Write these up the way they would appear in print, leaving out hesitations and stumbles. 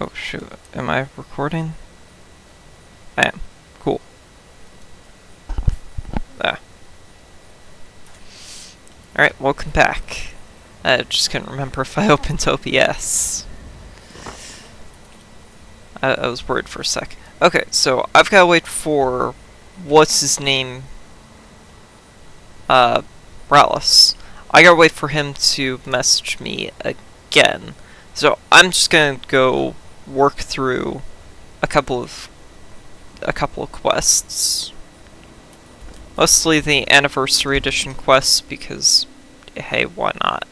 Oh shoot, am I recording? I am. Cool. Ah. Alright, welcome back. I just couldn't remember if I opened OBS. I was worried for a sec. Okay, so I've gotta wait for... what's his name? Rallis. I gotta wait for him to message me again. So I'm just gonna go work through a couple of quests. Mostly the Anniversary Edition quests because, hey, why not?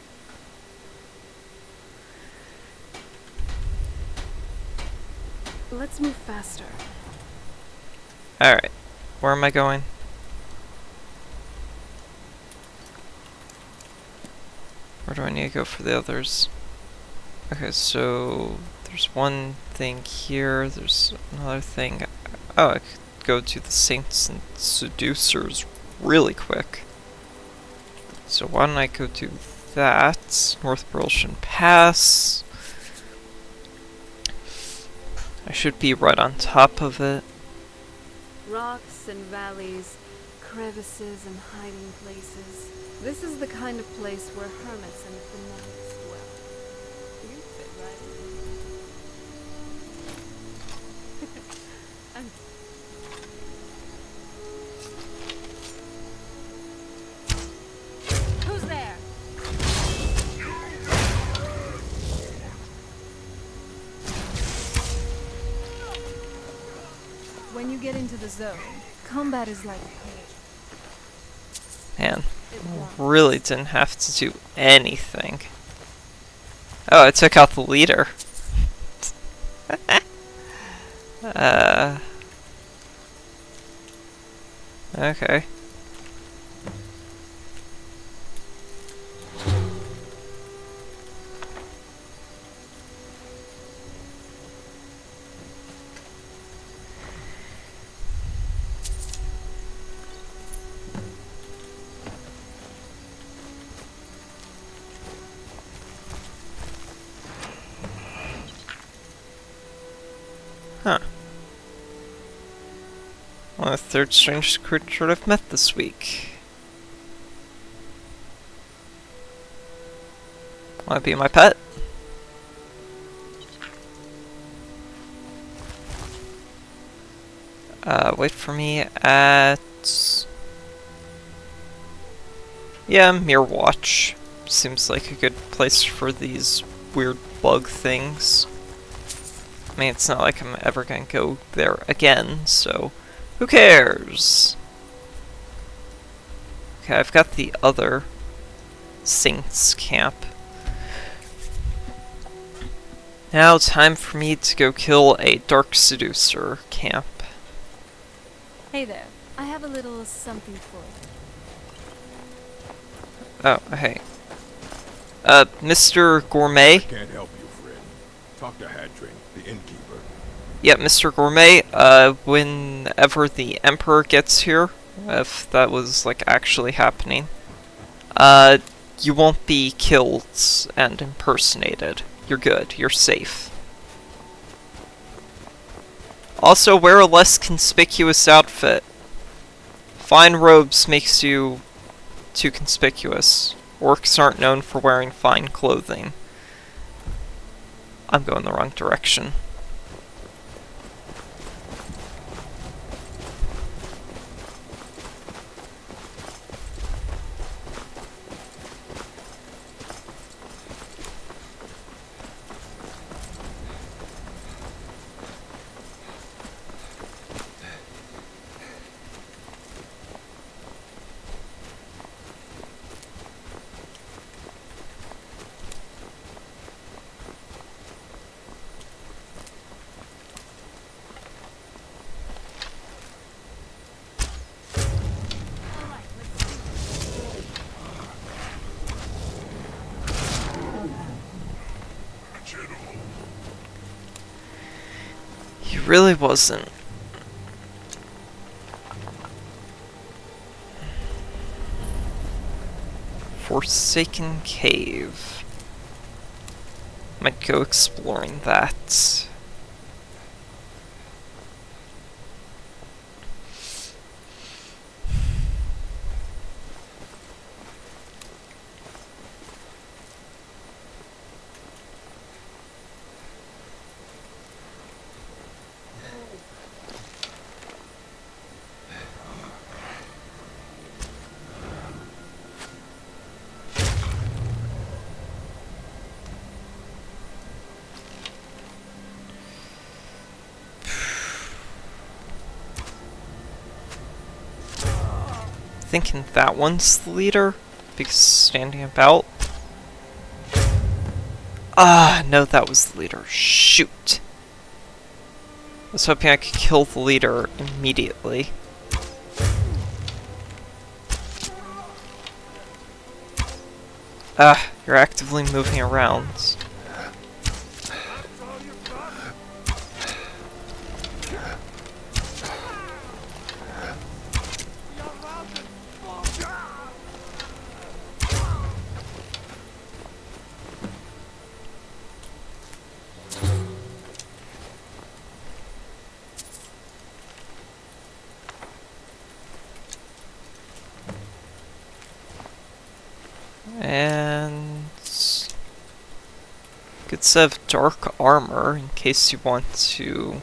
Let's move faster. Alright, where am I going? Where do I need to go for the others? Okay, so there's one thing here, there's another thing. Oh, I could go to the Saints and Seducers really quick. So why don't I go do that? North Burleshian Pass. I should be right on top of it. Rocks and valleys, crevices and hiding places. This is the kind of place where hermits and fanatics dwell. You fit right in. Who's there? When you get into the zone, combat is like Man, really didn't have to do anything. Oh, I took out the leader. Okay. Huh. Well, the third strange creature I've met this week. Wanna be my pet? Wait for me at... yeah, Mirror Watch. Seems like a good place for these weird bug things. I mean, it's not like I'm ever gonna go there again, so who cares? Okay, I've got the other Saints camp. Now time for me to go kill a Dark Seducer camp. Hey there. I have a little something for you. Oh, hey. Mr. Gourmet? I can't help you, friend. Talk to Hadrin, the innkeeper. Yeah, Mr. Gourmet, whenever the Emperor gets here, if that was, like, actually happening, you won't be killed and impersonated. You're good. You're safe. Also, wear a less conspicuous outfit. Fine robes makes you too conspicuous. Orcs aren't known for wearing fine clothing. I'm going the wrong direction. He really wasn't. Forsaken Cave. Might go exploring that. thinking that one's the leader, because standing about. Ah, no, that was the leader. Shoot. I was hoping I could kill the leader immediately. Ah, you're actively moving around. And good set of dark armor in case you want to,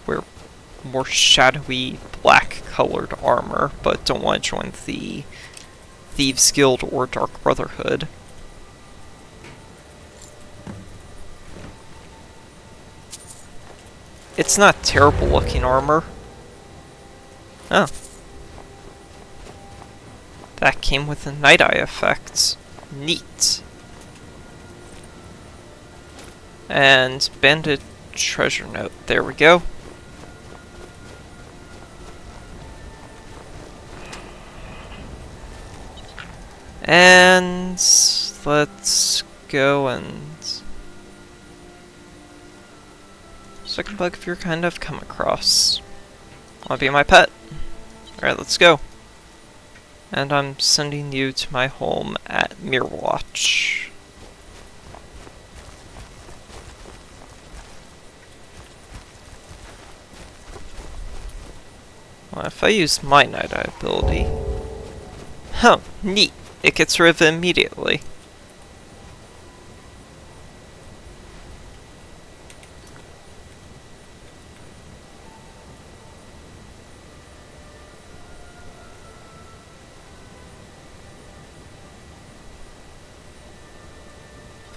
wear more shadowy black colored armor, but don't want to join the Thieves Guild or Dark Brotherhood. It's not terrible looking armor. Oh. That came with a Night Eye effect. Neat. And Bandit Treasure Note. There we go. And let's go and... Second bug of your kind I've come across. Wanna be my pet? Alright, let's go. And I'm sending you to my home at Mirwatch. Well, if I use my Night Eye ability... Huh, neat. It gets rid of it immediately.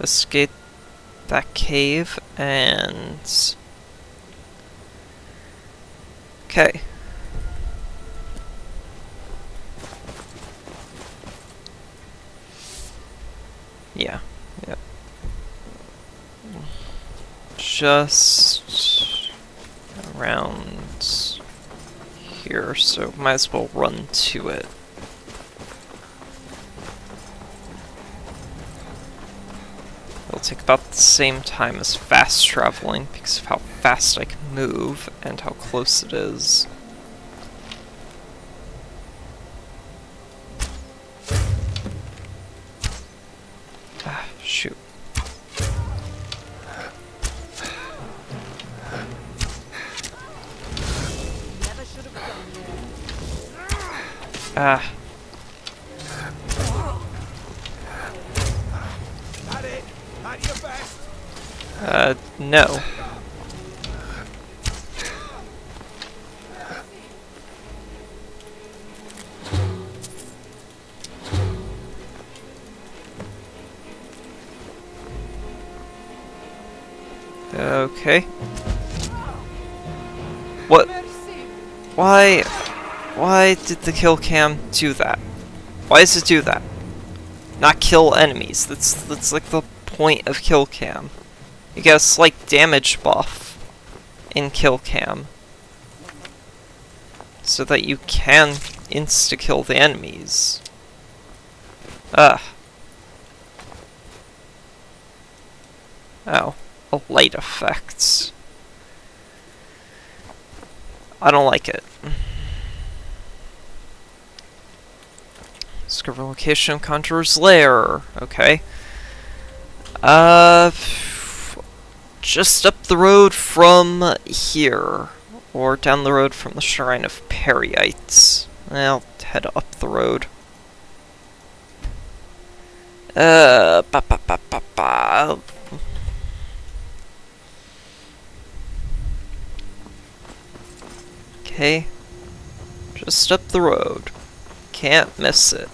Escape that cave and... Okay. Yeah. Just around here, so might as well run to it. It'll take about the same time as fast traveling because of how fast I can move and how close it is. Ah, shoot. Never should have gone there. Ah. Got it. At your best. No. Okay. What? Why did the kill cam do that? Why does it do that? Not kill enemies. That's like the point of kill cam. You get a slight damage buff in kill cam so that you can insta-kill the enemies. Ugh. Oh, a light effect. I don't like it. Discover location of Conjurer's Lair. Okay. Just up the road from here. Or down the road from the Shrine of Perryites. I'll head up the road. Okay. Just up the road. Can't miss it.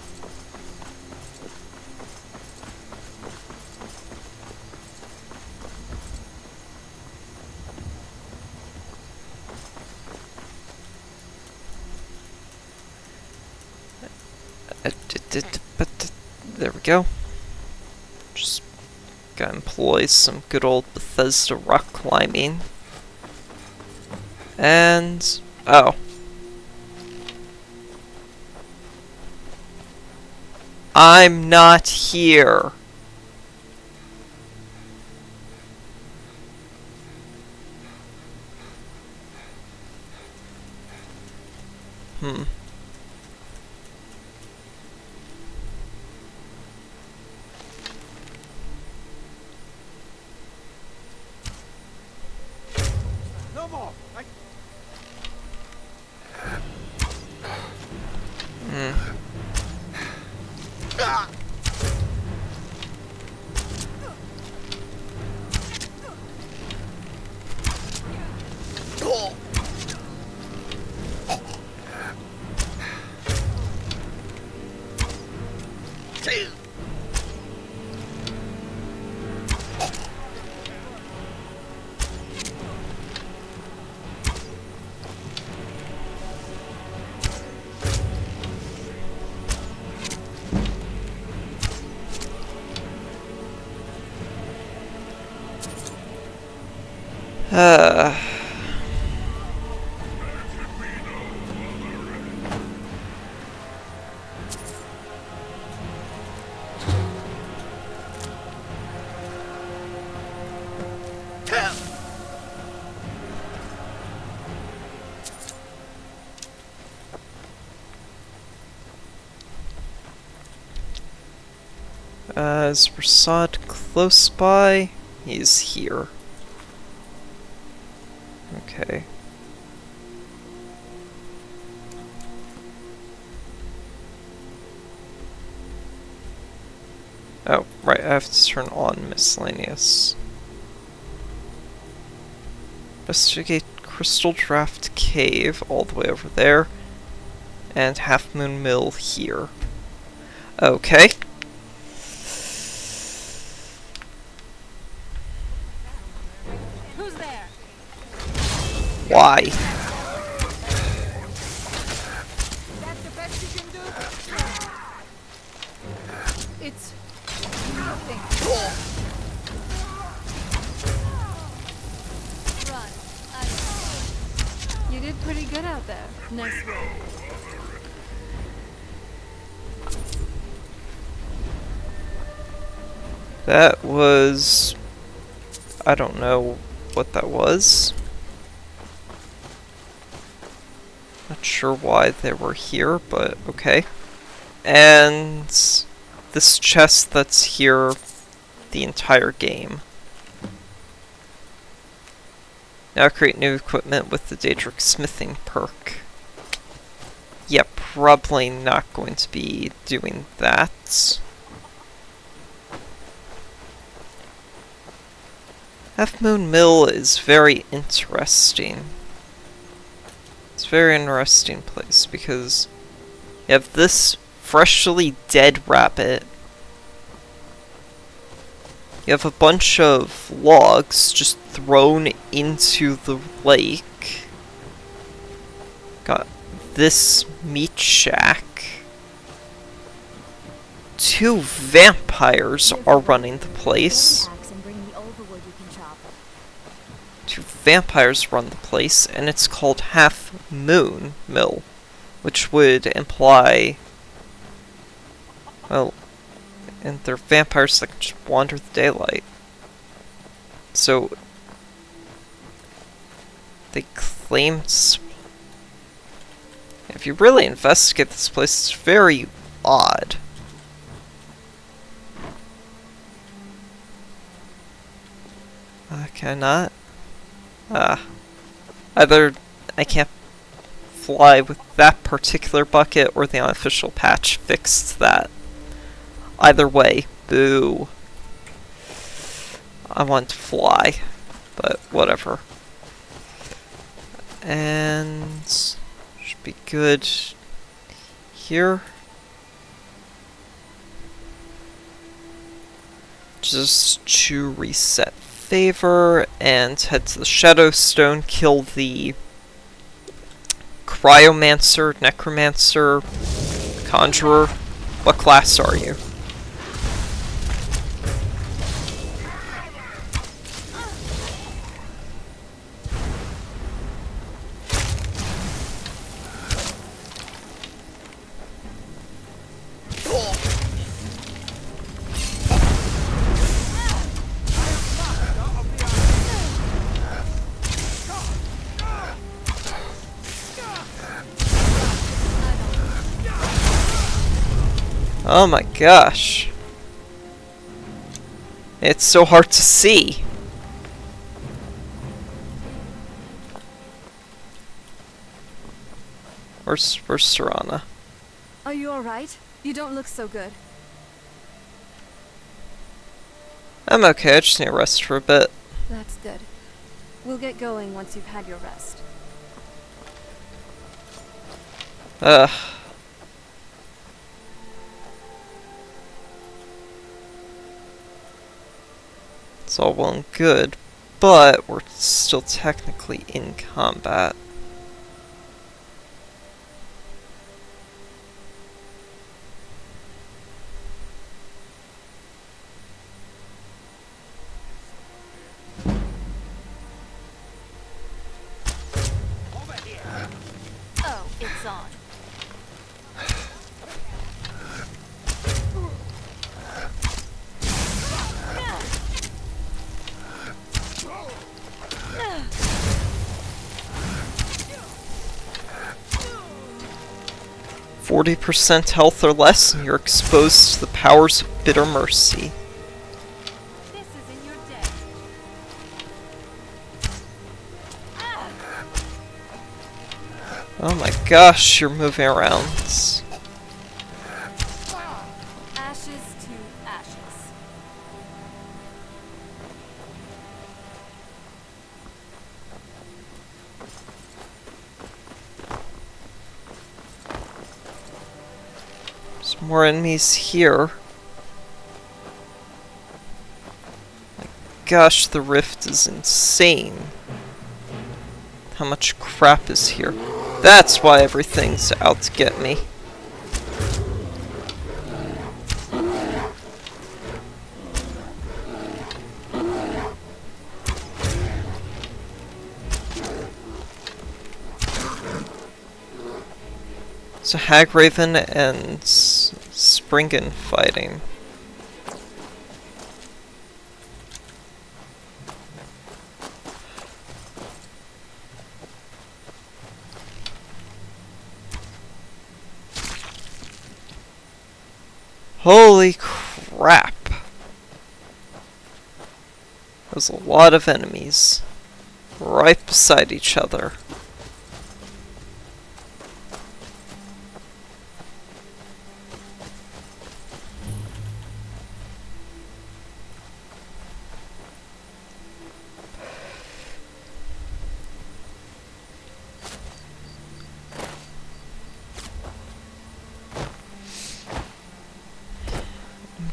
There we go. Just gotta employ some good old Bethesda rock climbing. And... oh. I'm not here. Hmm. No more. Hmm. Is Prasad close by? He's here. Okay. Oh, right, I have to turn on miscellaneous. Investigate Crystal Draft Cave all the way over there. And Half Moon Mill here. Okay. Who's there? Why? That's the best you can do? It's nothing. Run. You did pretty good out there. Nice work. That was... I don't know what that was. Not sure why they were here, but okay. And this chest that's here the entire game. Now create new equipment with the Daedric smithing perk. Yeah, probably not going to be doing that. Half Moon Mill is very interesting. It's a very interesting place because you have this freshly dead rabbit. You have a bunch of logs just thrown into the lake. Got this meat shack. 2 vampires are running the place. 2 vampires run the place, and it's called Half Moon Mill, which would imply, well, and they're vampires that can just wander the daylight. So, they claim if you really investigate this place, it's very odd. Can I not? Either I can't fly with that particular bucket, or the unofficial patch fixed that. Either way, boo. I want to fly, but whatever. And should be good here. Just to reset favor and head to the Shadowstone, kill the Cryomancer, Necromancer, Conjurer. What class are you? Oh my gosh. It's so hard to see. Where's Serana? Are you alright? You don't look so good. I'm okay, I just need to rest for a bit. That's good. We'll get going once you've had your rest. Ugh. It's all well and good, but we're still technically in combat. Oh, it's on. 40% health or less, and you're exposed to the powers of bitter mercy. This isn't your day. Oh my gosh, you're moving around. Ashes to ashes. There's more enemies here. My gosh, the rift is insane. How much crap is here? That's why everything's out to get me. So Hagraven and Springen fighting. Holy crap! There's a lot of enemies right beside each other.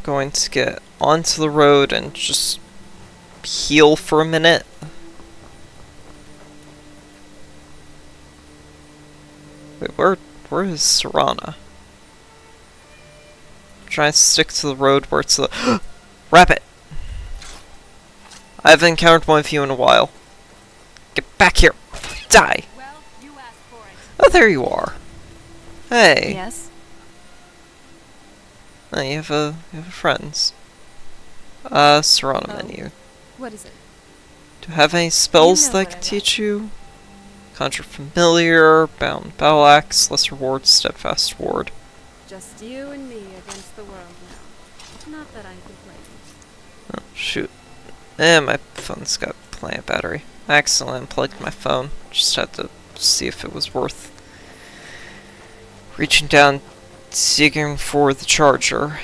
Going to get onto the road and just heal for a minute. Wait, where is Serana? I'm trying to stick to the road where it's the rabbit. I haven't encountered one of you in a while. Get back here. Die. Well, you asked for it. Oh, there you are. Hey. Yes? Oh, you have friends. Serana Oh. menu. What is it? Do I have any spells You know that I what can I teach you? Conjure Familiar, Bound Battle Axe, Lesser Ward, Steadfast Ward. Just you and me against the world now. Not that I'm complaining. Oh, shoot. My phone's got plenty of battery. I accidentally unplugged my phone. Just had to see if it was worth reaching down, digging for the charger.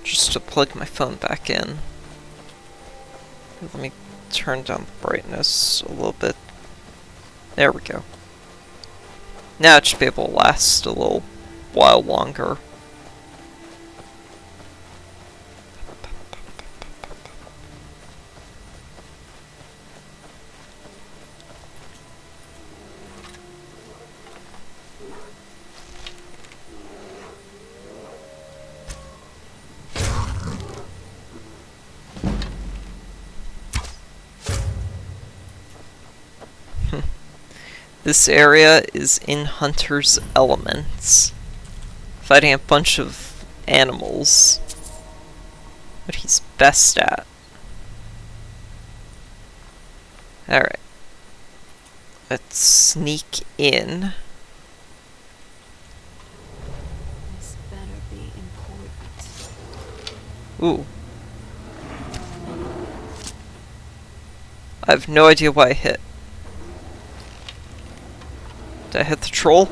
Just to plug my phone back in. Let me turn down the brightness a little bit. There we go. Now it should be able to last a little while longer. This area is in Hunter's elements. Fighting a bunch of animals. What he's best at. Alright. Let's sneak in. This better be important. Ooh. I have no idea why I hit. Did I hit the troll?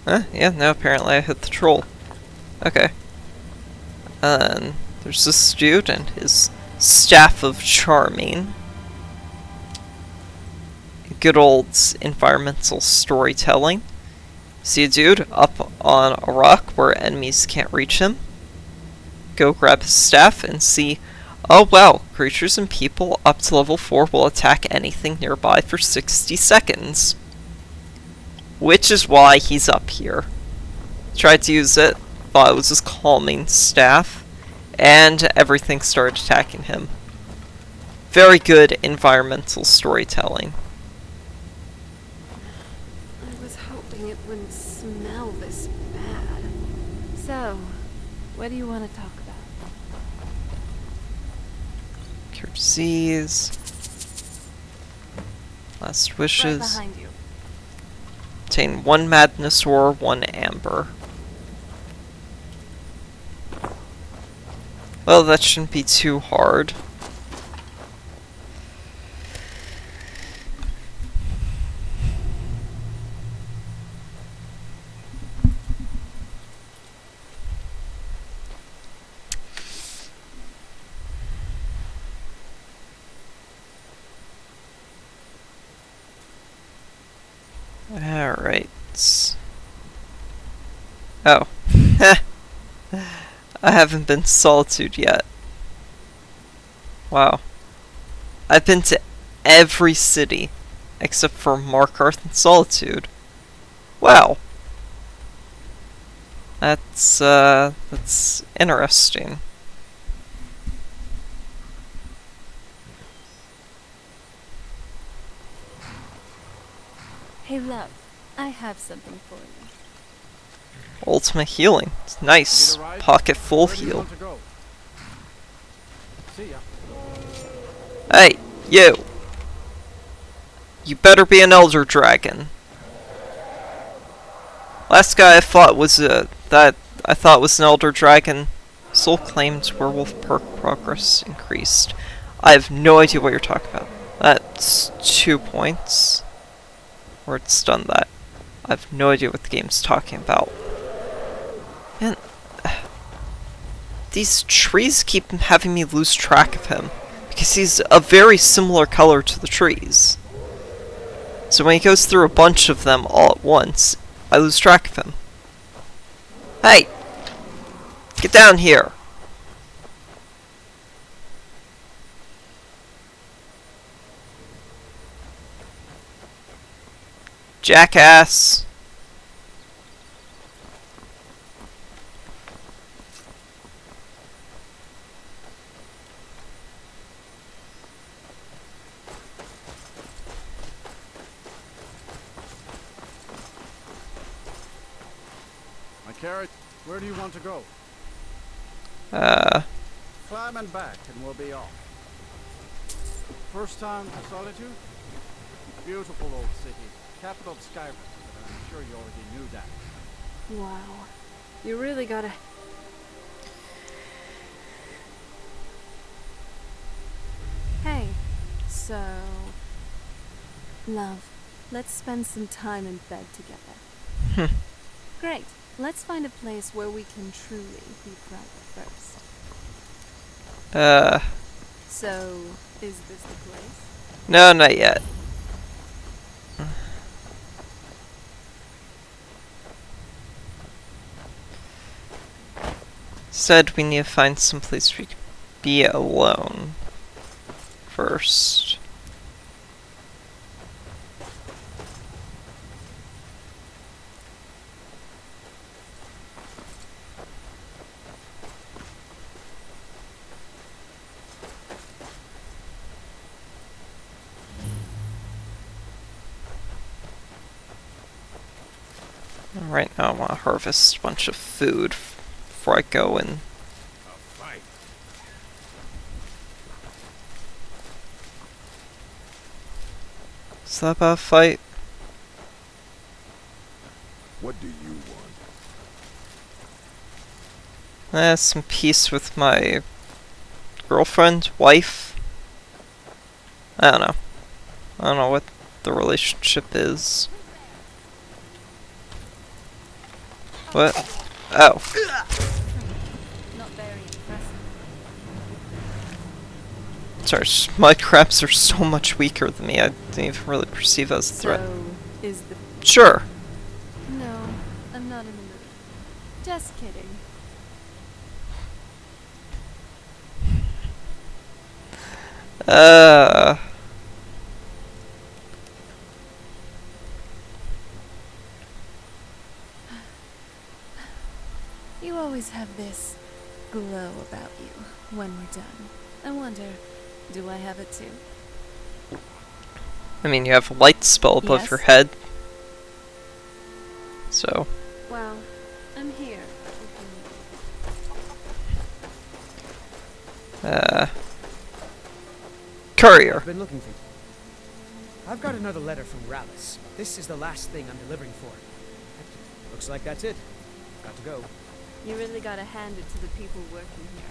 Huh? Yeah, no, apparently I hit the troll. Okay. And there's this dude and his Staff of Charming. Good old environmental storytelling. See a dude up on a rock where enemies can't reach him. Go grab his staff and see, oh wow, creatures and people up to level 4 will attack anything nearby for 60 seconds. Which is why he's up here. Tried to use it, thought it was his calming staff, and everything started attacking him. Very good environmental storytelling. I was hoping it wouldn't smell this bad. So, what do you want to talk about? Cure disease. Last Right wishes. behind you. Obtain 1 madness ore, 1 amber. Well, that shouldn't be too hard. Alright. Oh. I haven't been to Solitude yet. Wow. I've been to every city except for Markarth and Solitude. Wow. That's interesting. Hey, love. I have something for you. Ultimate healing. It's nice. Need a ride? Pocket full Where do you heal. want to go? See ya. Hey, you! You better be an Elder Dragon. Last guy I fought was that I thought was an Elder Dragon. Soul claimed werewolf perk progress increased. I have no idea what you're talking about. That's 2 points. Or it's done that. I have no idea what the game's talking about. Man, these trees keep having me lose track of him. Because he's a very similar color to the trees. So when he goes through a bunch of them all at once, I lose track of him. Hey! Get down here! Jackass! My carrot, where do you want to go? Climb and back and we'll be off. First time to Solitude? Beautiful old city. Capital of Skyrim. But I'm sure you already knew that. Wow. You really gotta... Hey, so... Love, let's spend some time in bed together. Great. Let's find a place where we can truly be private first. So, is this the place? No, not yet. Said we need to find some place we can be alone first. Right now I want to harvest a bunch of food before I go and... A fight. Is that about a fight? What do you want? Some peace with my girlfriend, wife. I don't know. I don't know what the relationship is. What? Oh. Not very impressive. Sorry, mud crabs are so much weaker than me. I didn't even really perceive that as a threat. So, is the... Sure. No, I'm not in the mood. Just kidding. You always have this glow about you when we're done. I wonder, do I have it too? I mean, you have a light spell above Yes? your head. So. Well, I'm here. Courier. I've been looking for you. I've got another letter from Rallis. This is the last thing I'm delivering for. Looks like that's it. Got to go. You really gotta hand it to the people working here.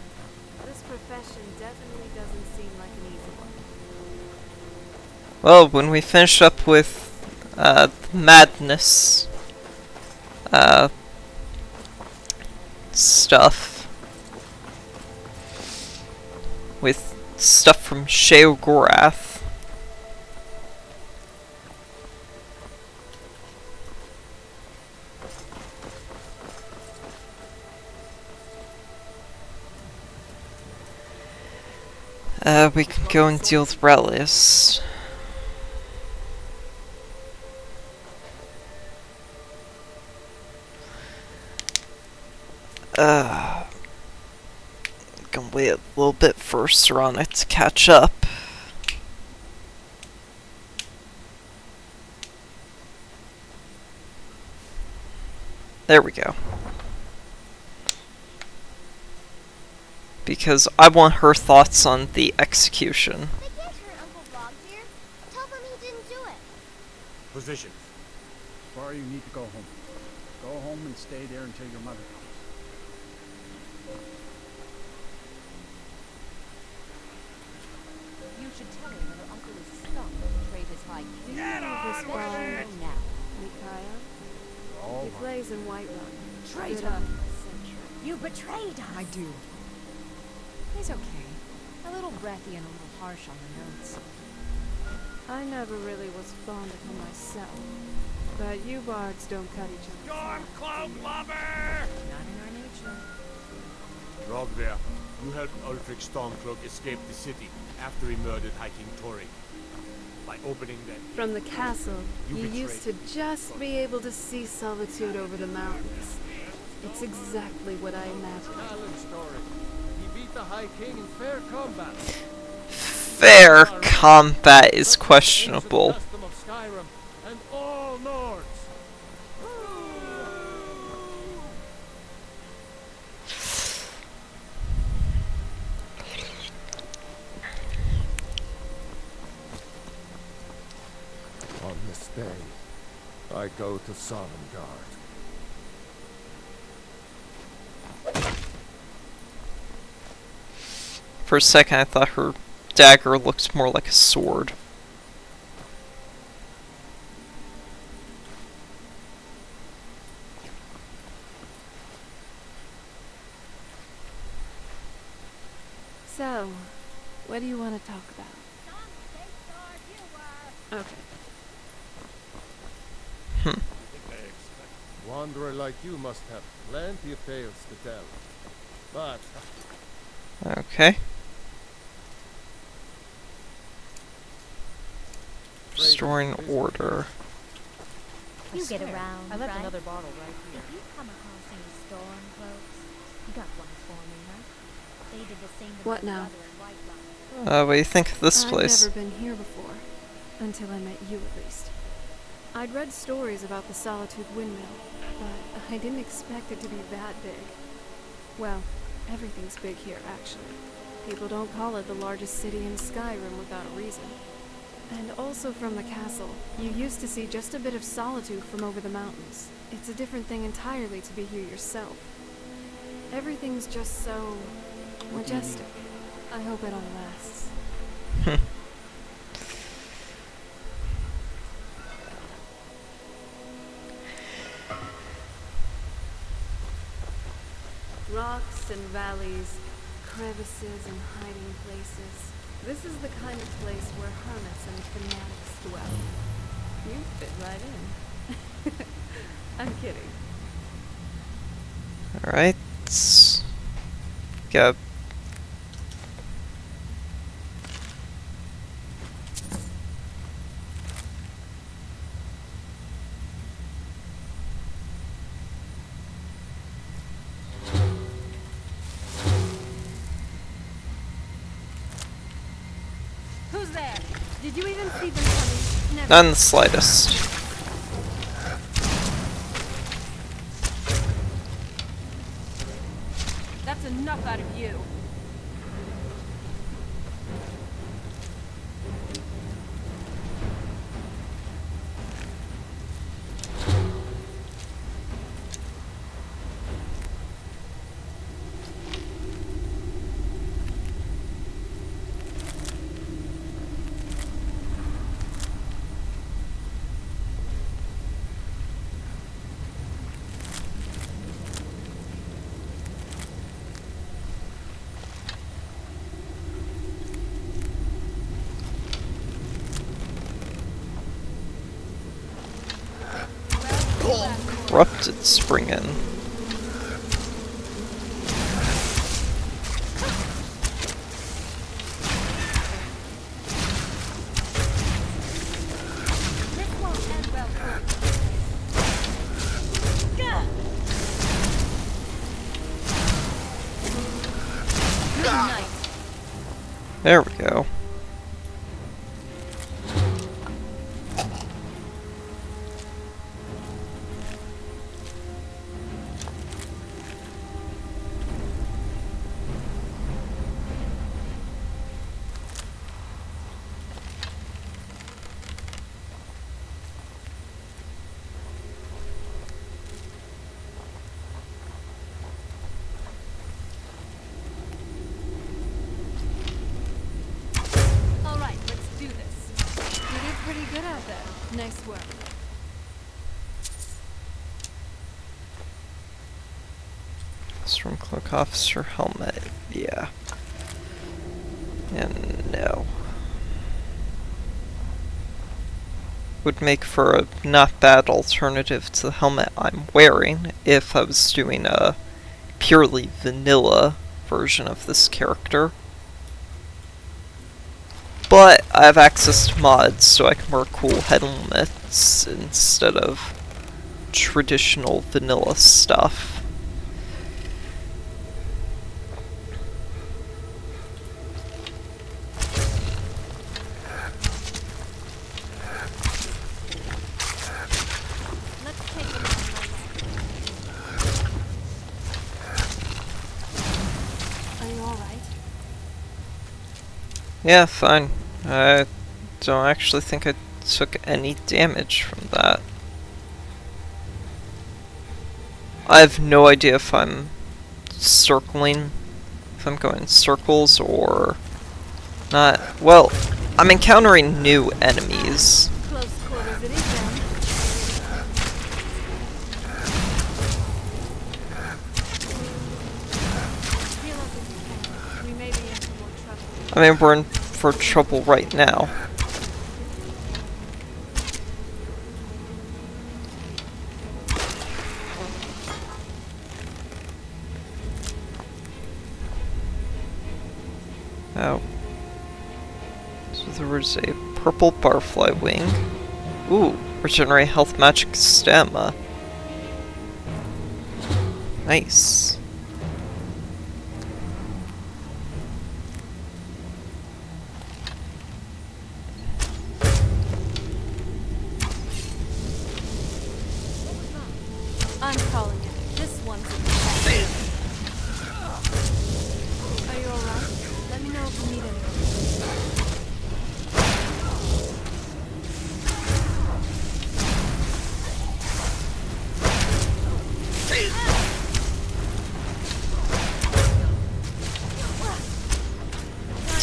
This profession definitely doesn't seem like an easy one. Well, when we finish up with madness stuff, with stuff from Sheogorath, we can go and deal with Relius. Gonna wait a little bit for Serana to catch up. There we go. Because I want her thoughts on the execution. They can't hurt Uncle Bob here. Tell them he didn't do it. Position. Sorry, you need to go home. Go home and stay there until your mother comes. You should tell him that her uncle is stuck to trade his high king. Get on This with it! Now. Micaiah? All He right. plays in Whiterun. Traitor! Good on the century. You betrayed us! I do. He's okay. A little breathy and a little harsh on the notes. I never really was fond of him myself. But you bards don't cut each other. Stormcloak lover! Not in our nature. Rogver, you helped Ulfric Stormcloak escape the city after he murdered High King Tori. By opening that From the castle, You you betrayed used to just be able to see Solitude over the mountains. It's exactly what I imagined. Alan's story. He beat the High King in fair combat. Fair combat is questionable. Ancient custom of Skyrim and all Nords. On this day, I go to Sovngarde. For a second I thought her dagger looked more like a sword. So, what do you want to talk about? Okay. Wanderer like you must have plenty of tales to tell. But Okay. Restoring order. You get around, I left right? another bottle right here. If you come across any storm cloaks, you got one for me, huh? They did the same to What my now? brother in Whiterun. What do you think of this I've place? never been here before. Until I met you, at least. I'd read stories about the Solitude Windmill. but I didn't expect it to be that big. Well, everything's big here, actually. People don't call it the largest city in Skyrim without a reason. And also from the castle, you used to see just a bit of solitude from over the mountains. It's a different thing entirely to be here yourself. Everything's just so majestic. I hope it all lasts. Rocks and valleys, crevices and hiding places. This is the kind of place where hermits and fanatics dwell. You fit right in. I'm kidding. Alright. Go. Who's there? Did you even see them coming? Never. None the slightest. That's enough out of you. Corrupted springin'. This won't end well for you. Gah! Midnight. There we go. All right, let's do this. You did pretty good out there. Nice work. Storm cloak officer helmet. Yeah. And no. Would make for a not bad alternative to the helmet I'm wearing if I was doing a purely vanilla version of this character. But I have access to mods, so I can wear cool helmets instead of traditional vanilla stuff. Let's take it on. Are you all right? Yeah, fine. I don't actually think I took any damage from that. I have no idea if I'm circling, if I'm going in circles or not. Well, I'm encountering new enemies. Close quarters it is then. Heal up if you can. We may be in for more trouble. I mean, we're in for trouble right now. Oh. So there was a purple barfly wing. Ooh, regenerate health, magic, stamina. Nice.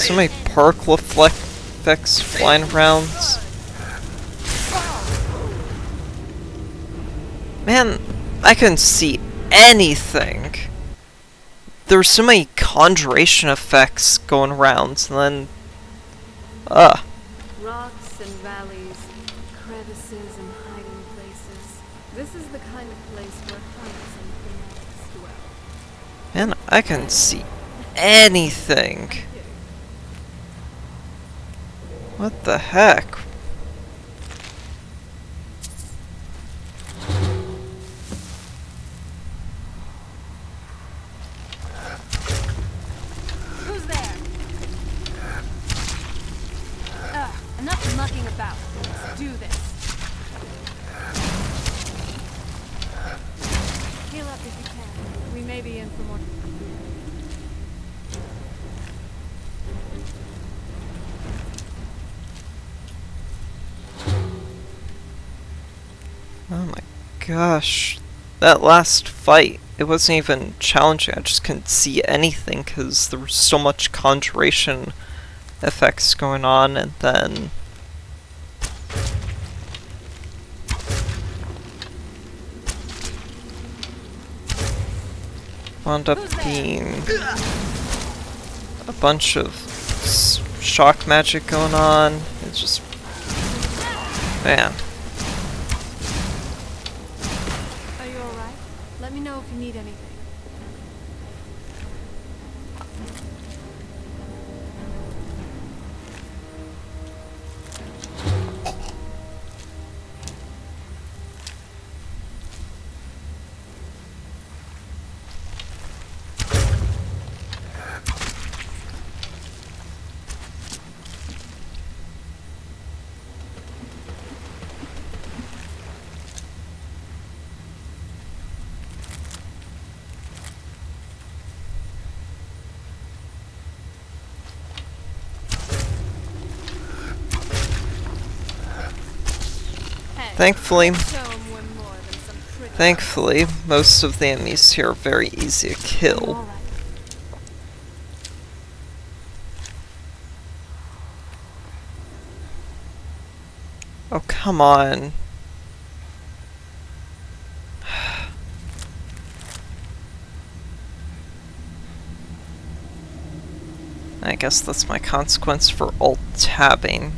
So many particle effects flying around. Man, I couldn't see anything. There's so many conjuration effects going around, and then... Rocks and valleys, crevices and hiding places. This is the kind of place where hunters and fanatics dwell. Man, I couldn't see anything. What the heck? Who's there? Enough mucking about. Let's do this. Heal up if you can. We may be in for more. Oh my gosh. That last fight, it wasn't even challenging. I just couldn't see anything because there was so much conjuration effects going on, and then... wound up being a bunch of shock magic going on. It's just... man. Are you alright? Let me know if you need anything. Thankfully, most of the enemies here are very easy to kill. Oh, come on. I guess that's my consequence for alt-tabbing.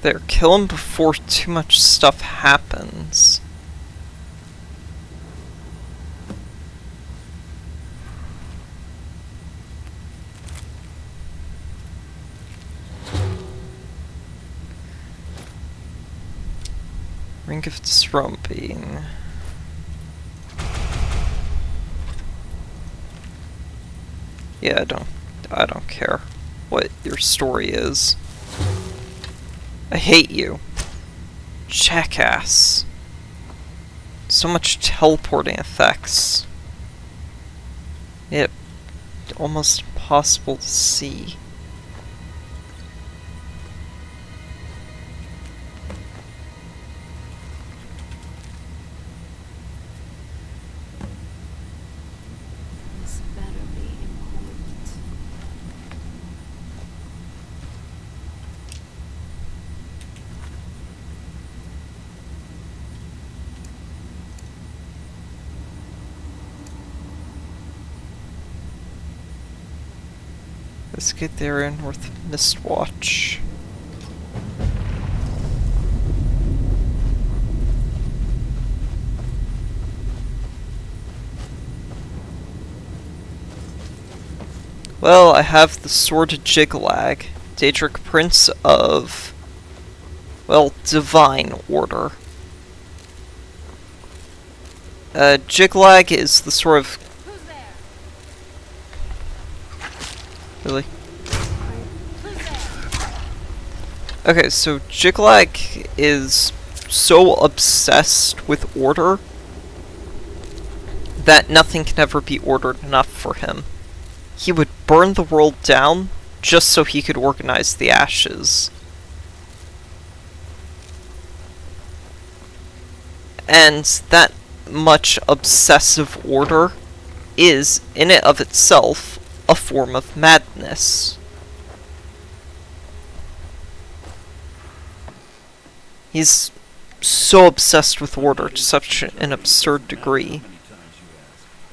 There, kill him before too much stuff happens. Ring of Disrobing. Yeah, I don't care what your story is. I hate you. Jackass. So much teleporting effects. It almost impossible to see. This better be important. Let's get there in North Mistwatch. Well, I have the Sword of Jiglag, Daedric Prince of, well, Divine Order. Jiglag is the sort of... Really? Okay, so Jiglag is so obsessed with order that nothing can ever be ordered enough for him. He would burn the world down just so he could organize the ashes. And that much obsessive order is, in and of itself, a form of madness. He's so obsessed with order to such an absurd degree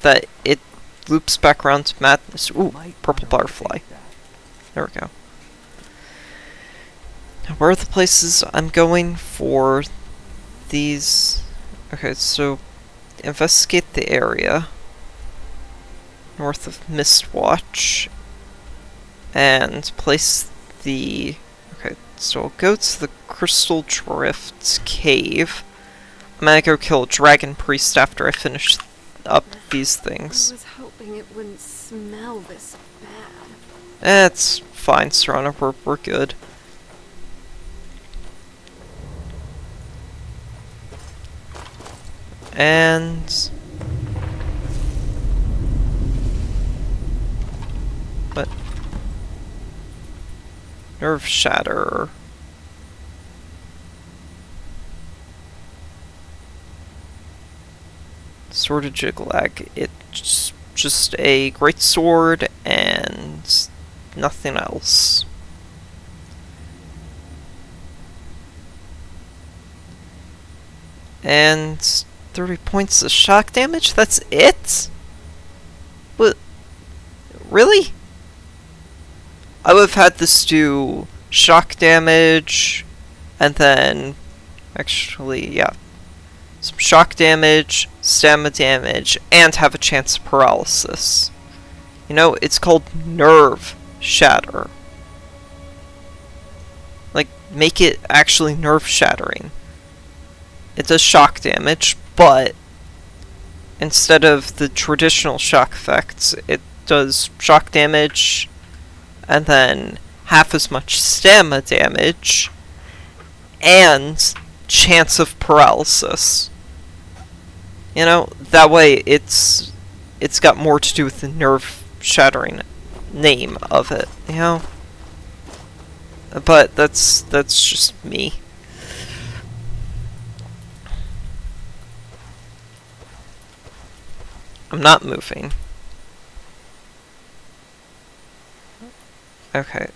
that it loops back around to madness. Ooh, purple butterfly. There we go. Now, where are the places I'm going for these? Okay, so investigate the area north of Mistwatch and place the... Okay, so I'll go to the Crystal Drift Cave. I'm gonna go kill a dragon priest after I finish up these things. I was hoping it wouldn't smell this bad. It's fine, Serana, we're good. And... what? Nerve Shatter. Sword of Jiglag. It's just a great sword and nothing else. And 30 points of shock damage? That's it? What? Really? I would have had this do shock damage, and then, actually, yeah, some shock damage, stamina damage, and have a chance of paralysis. You know, it's called Nerve Shatter. Like, make it actually nerve shattering. It does shock damage, but instead of the traditional shock effects, it does shock damage, and then half as much stamina damage, and chance of paralysis. You know, that way it's got more to do with the nerve-shattering name of it, you know? But that's just me. I'm not moving. Okay.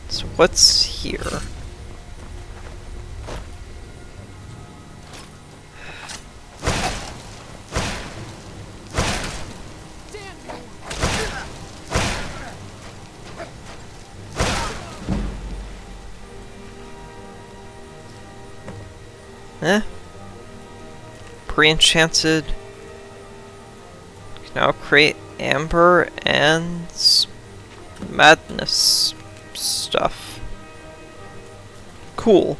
So what's here? Pre-enchanted. Can now create amber and madness stuff. Cool.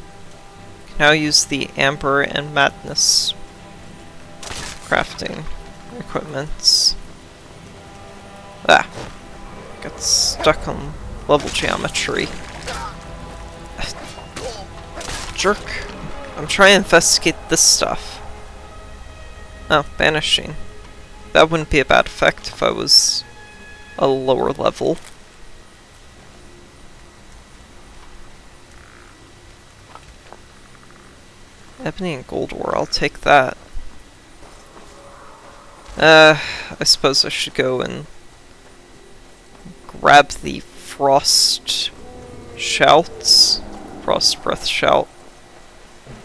Can now use the amber and madness crafting equipments. Ah. Got stuck on level geometry. Jerk. I'm trying to investigate this stuff. Oh, banishing. That wouldn't be a bad effect if I was a lower level. Ebony and gold ore, I'll take that. I suppose I should go and grab the frost shouts. Frost breath shout.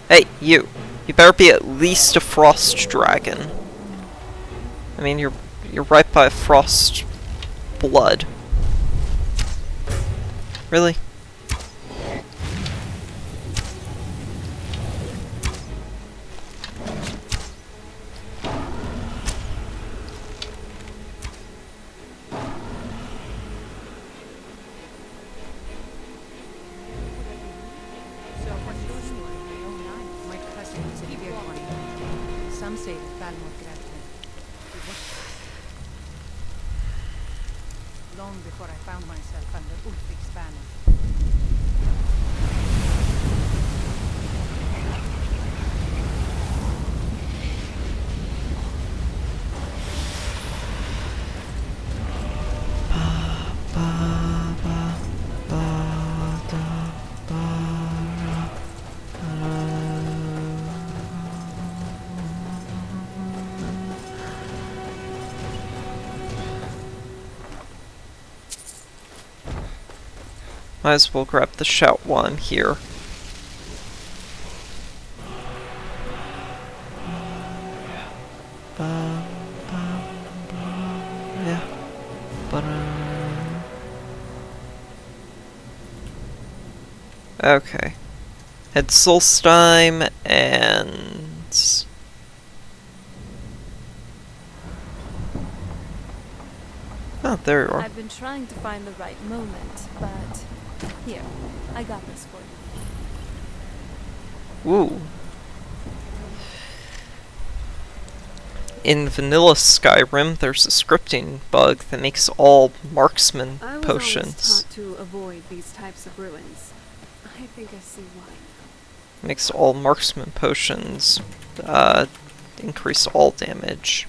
Hey, you! You better be at least a frost dragon. I mean, you're right by frost blood. Really? Long before I found myself under Ulfik's banner. Might as well grab the shout while I'm here. Yeah. Okay. Head Solstheim and... Oh, there you are. I've been trying to find the right moment, but here, I got this for you. Ooh. In vanilla Skyrim, there's a scripting bug that makes all marksman I was potions. always taught to avoid these types of ruins. I think I see why. Makes all marksman potions increase all damage.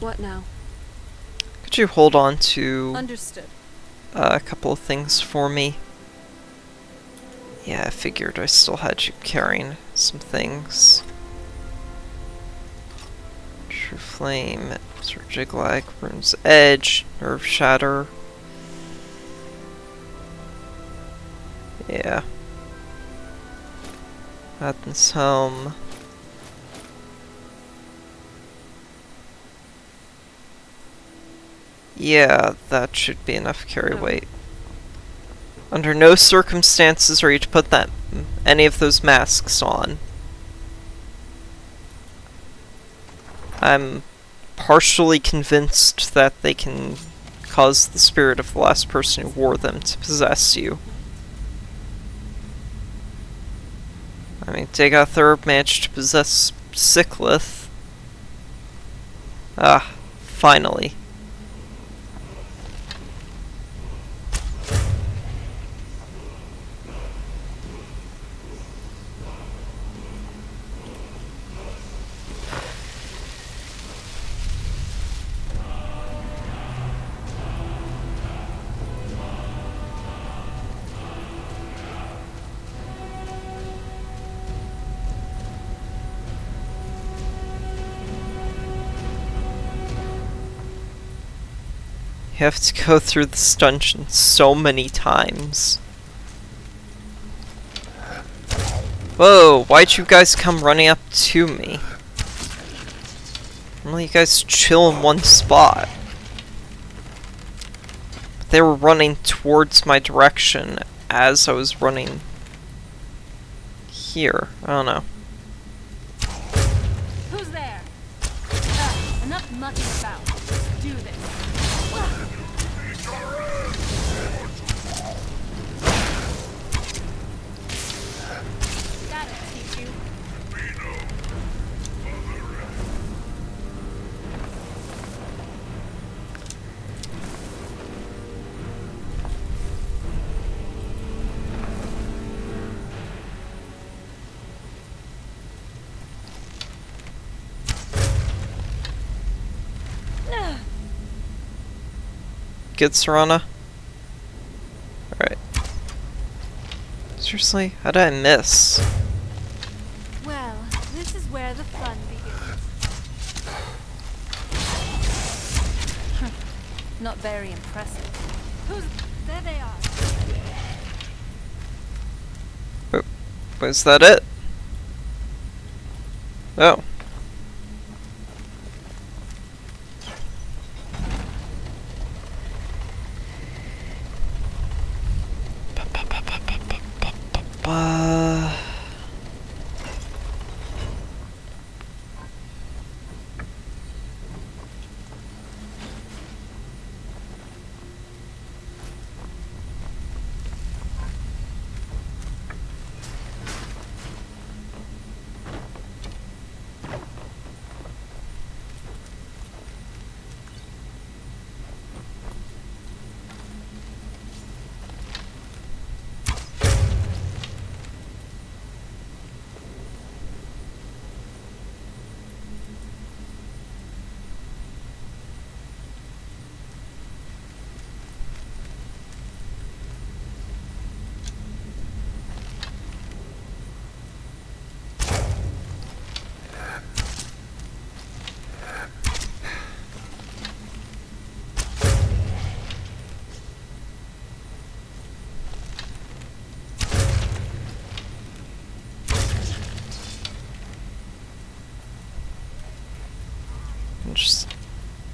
What now? Could you hold on to Understood. a couple of things for me? Yeah, I figured I still had you carrying some things. True Flame, Sir Jiglag, Rune's Edge, Nerve Shatter. Yeah. Athens Helm. Yeah, that should be enough carry weight. Under no circumstances are you to put any of those masks on. I'm partially convinced that they can cause the spirit of the last person who wore them to possess you. I mean, Dagothur managed to possess Sickleth. Ah, finally. You have to go through this dungeon so many times. Whoa, why'd you guys come running up to me? Normally you guys chill in one spot. They were running towards my direction as I was running here. I don't know. Who's there? Enough mucking about. Do this. That'll teach you. Good, Serana? Alright. Seriously? How did I miss? Well, this is where the fun begins. Not very impressive. There they are. Was that it? Oh.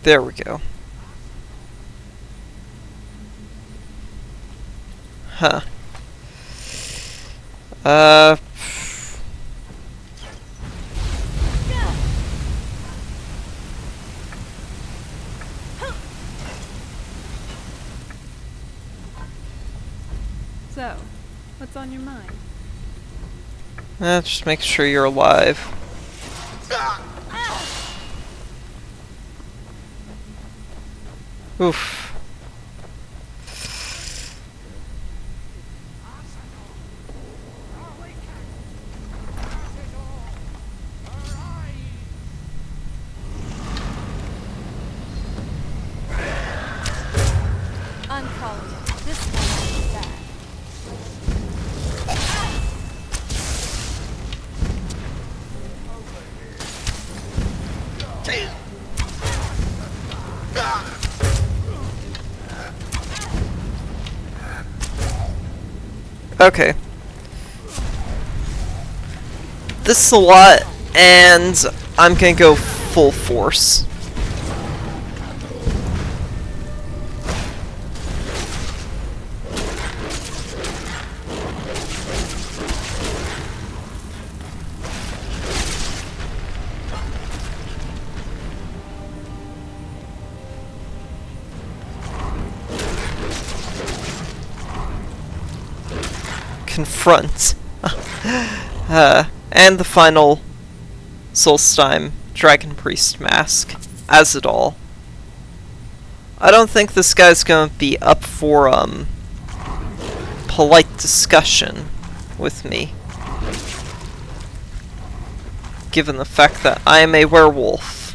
There we go. Huh. So, what's on your mind? Just make sure you're alive. Oof. I'm calling it. This one is bad. Okay. This is a lot, and I'm gonna go full force. Confront. And the final Solstheim Dragon Priest mask as it all. I don't think this guy's gonna be up for polite discussion with me, given the fact that I am a werewolf.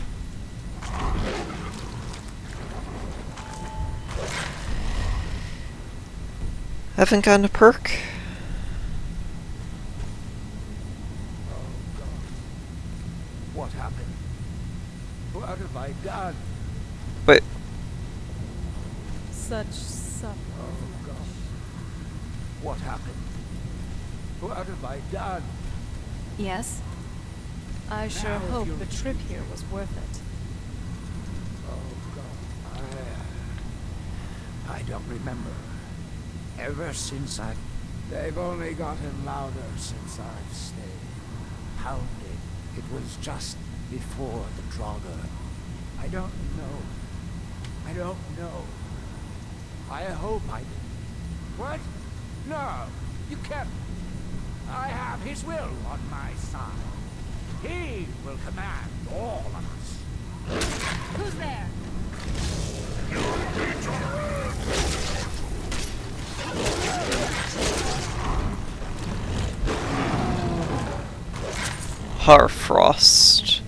Haven't gotten a perk? What happened? What have I done? Wait, Such suffering. Oh God. What happened? What have I done? Yes? I sure Now hope you- the trip here was worth it. Oh God. I don't remember. Ever since they've only gotten louder since I've stayed. Pounding. It was just before the Draugr. I don't know. I don't know. I hope I didn't. What? No, you can't. I have his will on my side. He will command all of us. Who's there? Harfrost.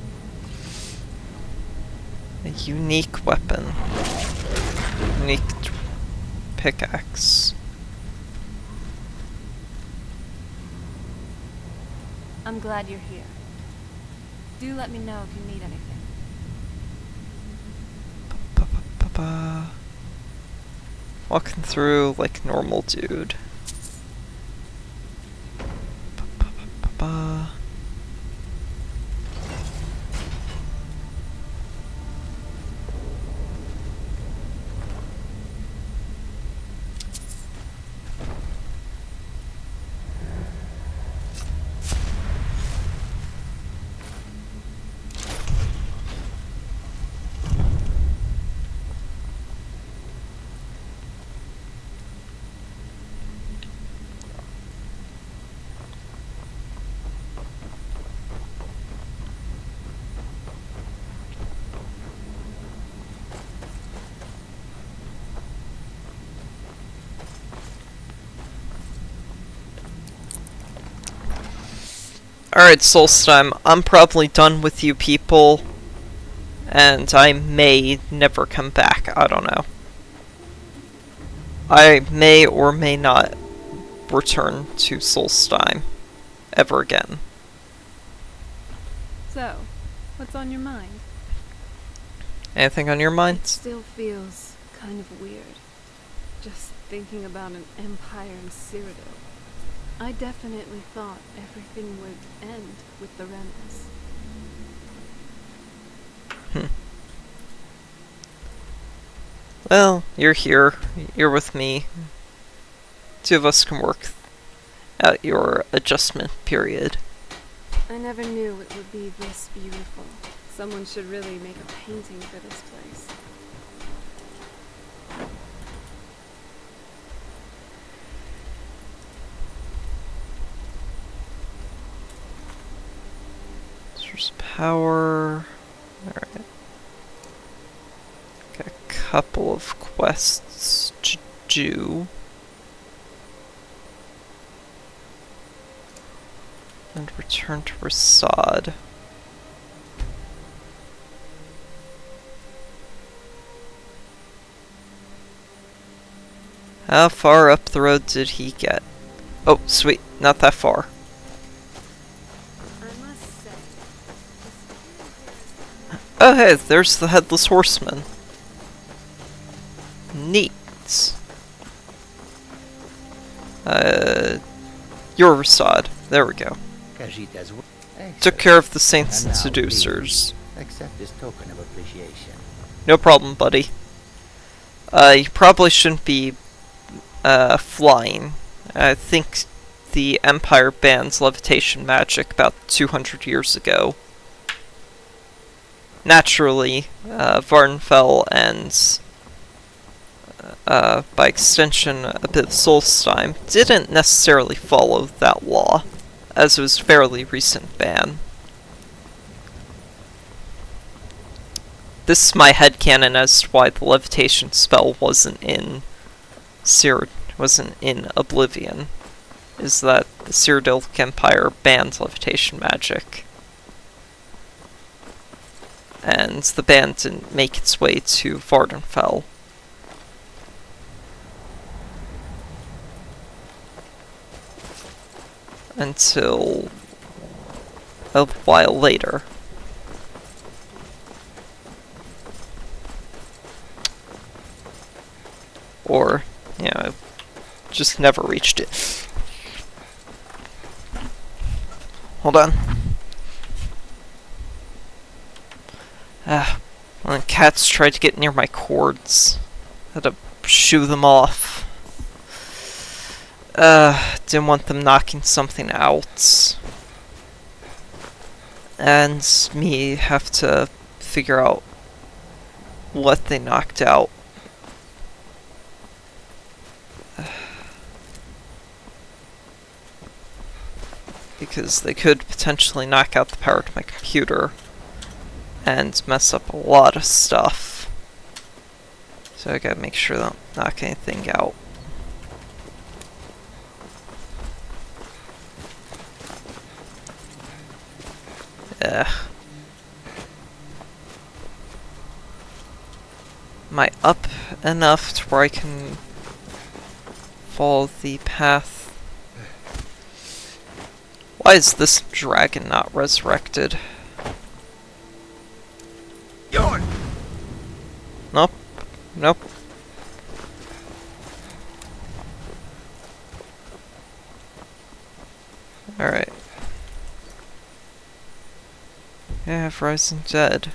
A unique weapon. Unique pickaxe. I'm glad you're here. Do let me know if you need anything. Ba-ba-ba-ba. Walking through like normal dude. Ba-ba-ba-ba. Alright, Solstheim, I'm probably done with you people, and I may never come back, I don't know. I may or may not return to Solstheim ever again. So, what's on your mind? Anything on your It mind? still feels kind of weird. Just thinking about an empire in Cyrodiil. I definitely thought everything would end with the remnants. Well, you're here. You're with me. Two of us can work out your adjustment period. I never knew it would be this beautiful. Someone should really make a painting for this place. There's power. Alright. Got a couple of quests to do. And return to Rasad. How far up the road did he get? Oh, sweet, not that far. I must say, Oh hey, there's the Headless Horseman. Neat. Your Rasad. There we go. Took care of the saints and seducers. Accept this token of appreciation. No problem, buddy. You probably shouldn't be flying. I think the Empire banned levitation magic about 200 years ago. Naturally, Vardenfell and, by extension, a bit of Solstheim didn't necessarily follow that law, as it was a fairly recent ban. This is my headcanon as to why the levitation spell wasn't in Oblivion, is that the Cyrodiilic Empire banned levitation magic. And the ban didn't make its way to Vardenfell. Until a while later. Or, you know, just never reached it. Hold on. When cats tried to get near my cords, I had to shoo them off. Didn't want them knocking something out. And me have to figure out what they knocked out. Because they could potentially knock out the power to my computer and mess up a lot of stuff. So I gotta make sure they don't knock anything out. Am I up enough to where I can follow the path? Why is this dragon not resurrected? Nope. Nope. Alright. Yeah, I have Rising Dead.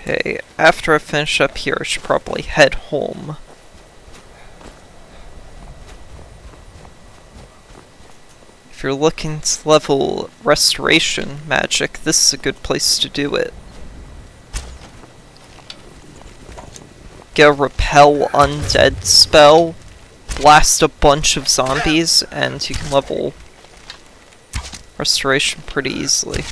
Okay, after I finish up here, I should probably head home. If you're looking to level restoration magic, this is a good place to do it. Get a repel undead spell, blast a bunch of zombies, and you can level restoration pretty easily.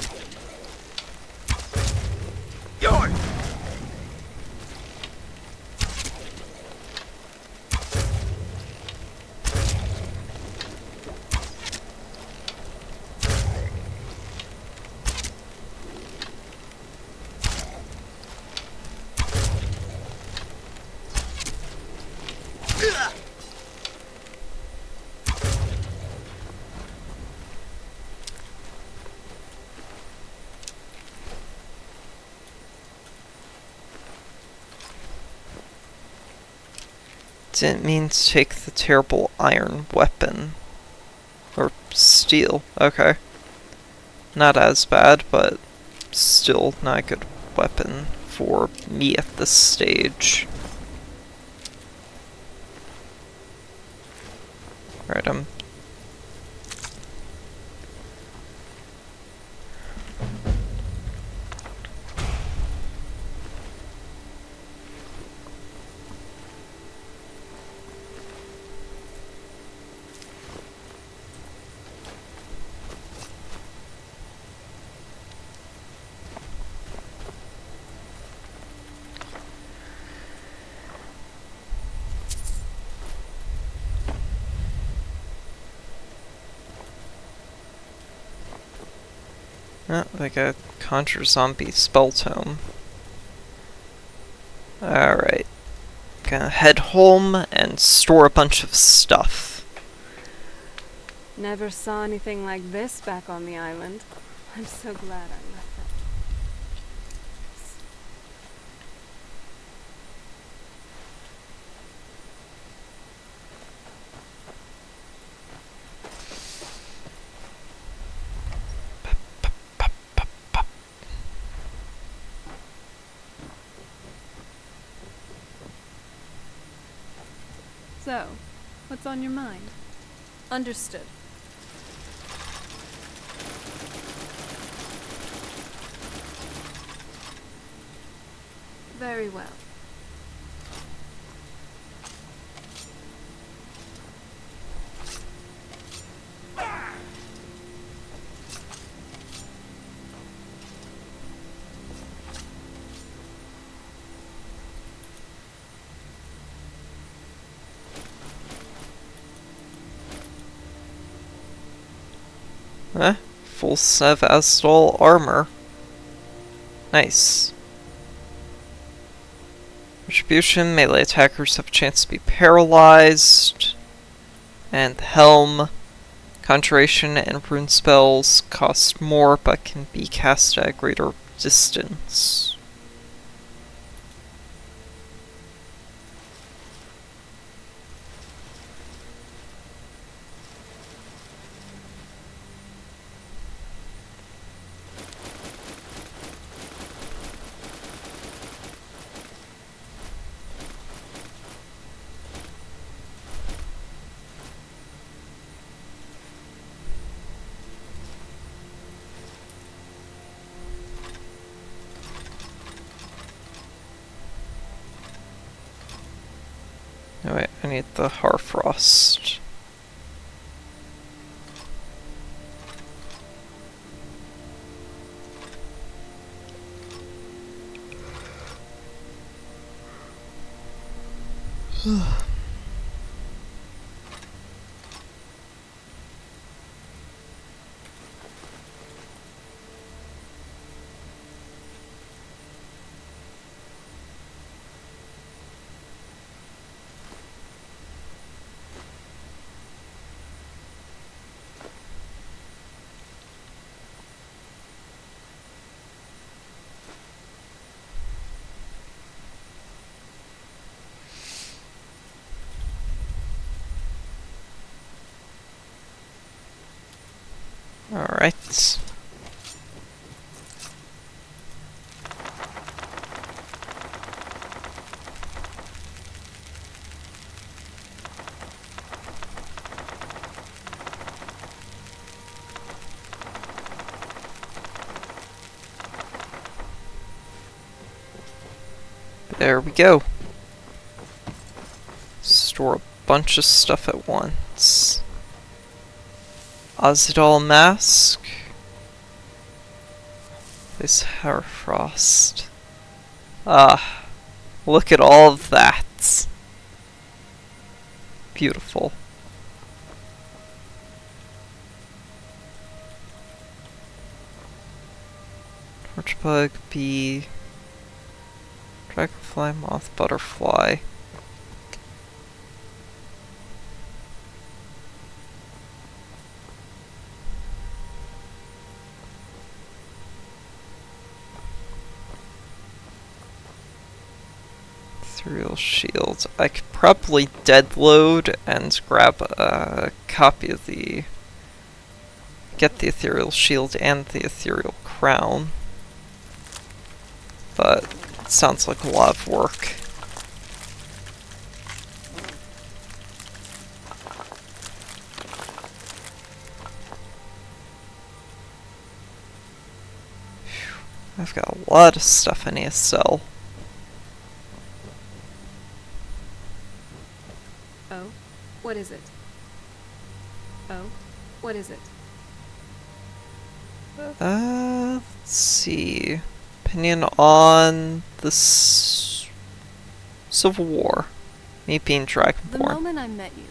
Didn't mean to take the terrible iron weapon. Or steel, okay. Not as bad, but still not a good weapon for me at this stage. Alright, like a conjure zombie spell tome. Alright. Gonna head home and store a bunch of stuff. Never saw anything like this back on the island. I'm so glad I left that. So, what's on your mind? Understood. Very well. Full set of Asdol armor. Nice. Retribution, melee attackers have a chance to be paralyzed. And the helm. Conjuration and rune spells cost more but can be cast at a greater distance. Oh wait, I need the Harfrost. Alright. There we go. Store a bunch of stuff at once. Ozidol mask. This Herfrost. Ah, look at all of that. Beautiful. Torchbug, bee, dragonfly, moth, butterfly. Ethereal shield. I could probably deadload and grab a copy of the... Get the ethereal shield and the ethereal crown. But it sounds like a lot of work. I've got a lot of stuff I need to sell. Oh? What is it? Oh? What is it? Let's see. Opinion on the Civil War. Me being The Dragonborn. moment I met you,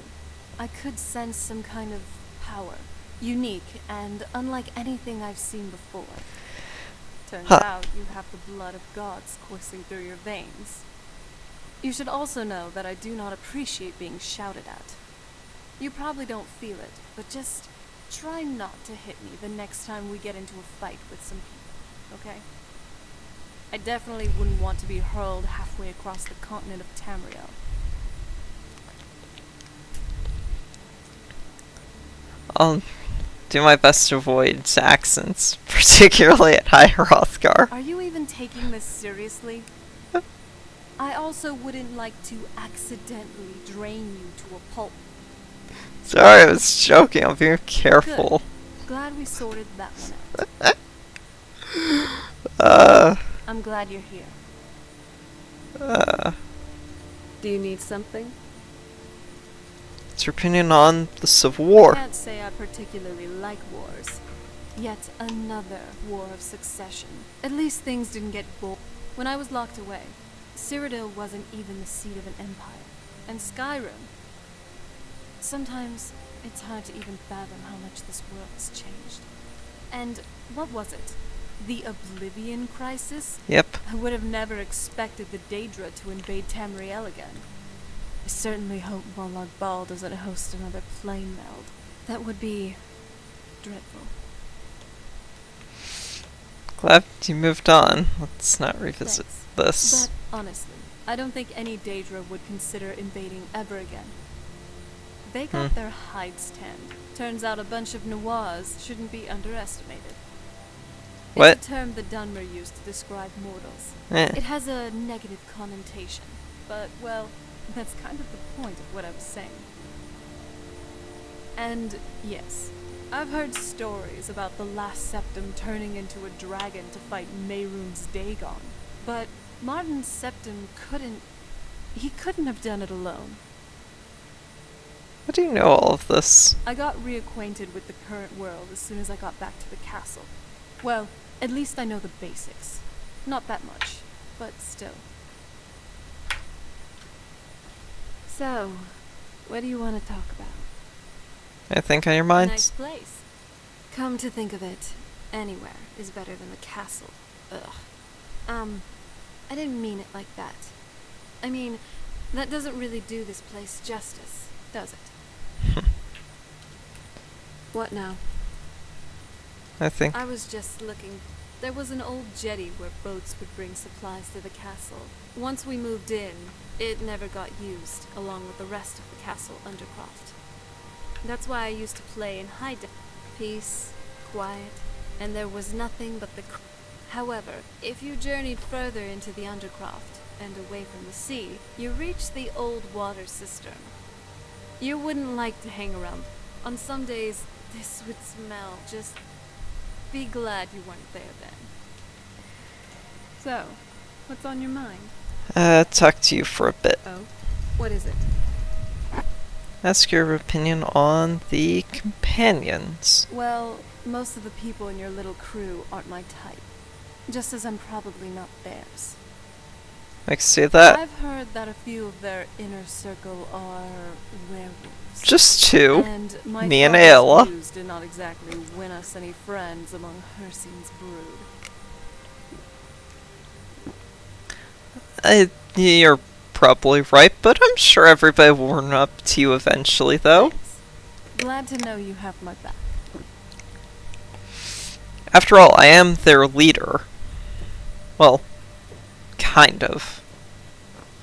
I could sense some kind of power. Unique and unlike anything I've seen before. Turns out you have the blood of gods coursing through your veins. You should also know that I do not appreciate being shouted at. You probably don't feel it, but just try not to hit me the next time we get into a fight with some people, okay? I definitely wouldn't want to be hurled halfway across the continent of Tamriel. I'll do my best to avoid accents, particularly at High Hrothgar. Are you even taking this seriously? I also wouldn't like to accidentally drain you to a pulp. Sorry, I was joking. I'm being careful. Good. Glad we sorted that one out. I'm glad you're here. Do you need something? What's your opinion on the Civil War? I can't say I particularly like wars. Yet another war of succession. At least things didn't get bored. When I was locked away, Cyrodiil wasn't even the seat of an empire. And Skyrim. Sometimes it's hard to even fathom how much this world has changed. And what was it? The Oblivion Crisis? Yep. I would have never expected the Daedra to invade Tamriel again. I certainly hope Molag Bal doesn't host another plane meld. That would be dreadful. Glad you moved on. Let's not revisit this. But honestly, I don't think any Daedra would consider invading ever again. They got their hides tanned. Turns out a bunch of Noirs shouldn't be underestimated. What? It's a term the Dunmer used to describe mortals. Eh. It has a negative connotation, but, well, that's kind of the point of what I was saying. And, yes, I've heard stories about the last Septim turning into a dragon to fight Mehrunes Dagon. But Martin Septim couldn't have done it alone. How do you know all of this? I got reacquainted with the current world as soon as I got back to the castle. Well, at least I know the basics. Not that much, but still. So, what do you want to talk about? Anything on your mind? Nice place. Come to think of it, anywhere is better than the castle. Ugh. I didn't mean it like that. I mean, that doesn't really do this place justice, does it? What now? I think. I was just looking. There was an old jetty where boats would bring supplies to the castle. Once we moved in, it never got used, along with the rest of the castle undercroft. That's why I used to play in high def. Peace, quiet, and there was nothing but the... However, if you journeyed further into the undercroft, and away from the sea, you reached the old water cistern. You wouldn't like to hang around. On some days, this would smell. Just be glad you weren't there then. So, what's on your mind? Talk to you for a bit. Oh? What is it? Ask your opinion on the companions. Well, most of the people in your little crew aren't my type. Just as I'm probably not theirs. I can see that. I've heard that a few of their inner circle are werewolves. Just two. And my Me and father's Ayla. views did not exactly win us any friends among Hircine's brood. You're probably right, but I'm sure everybody will warm up to you eventually, though. Thanks. Glad to know you have my back. After all, I am their leader. Well, kind of.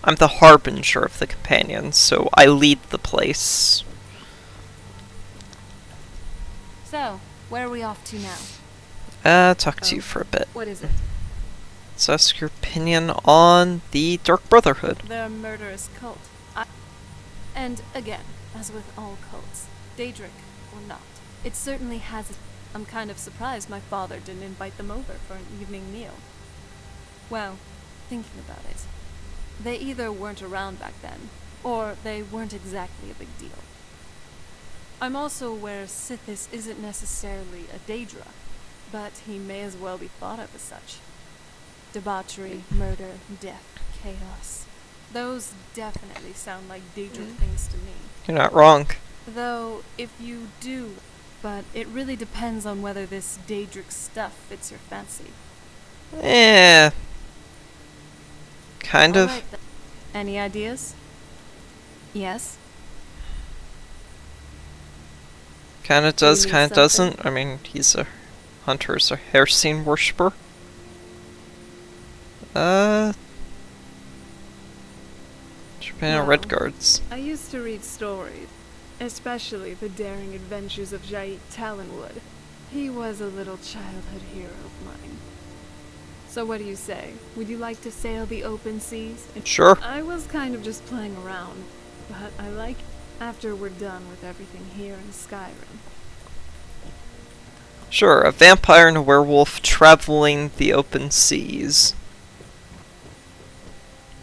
I'm the harbinger of the companions, so I lead the place. So, where are we off to now? Talk to you for a bit. What is it? Let's ask your opinion on the Dark Brotherhood. They're a murderous cult. And again, as with all cults, Daedric or not, it certainly has. I'm kind of surprised my father didn't invite them over for an evening meal. Well, thinking about it, they either weren't around back then, or they weren't exactly a big deal. I'm also aware Sithis isn't necessarily a Daedra, but he may as well be thought of as such. Debauchery, murder, death, chaos. Those definitely sound like Daedric things to me. You're not wrong. Though, if you do, but it really depends on whether this Daedric stuff fits your fancy. Kind of. Alright then. Any ideas? Yes? Kinda does, need kinda something? doesn't. I mean, he's a hunter, a Hircine worshipper. Japan Well, Red Guards. I used to read stories, especially the daring adventures of Jait Talonwood. He was a little childhood hero of mine. So what do you say? Would you like to sail the open seas? Sure. I was kind of just playing around, but I like after we're done with everything here in Skyrim. Sure, a vampire and a werewolf traveling the open seas.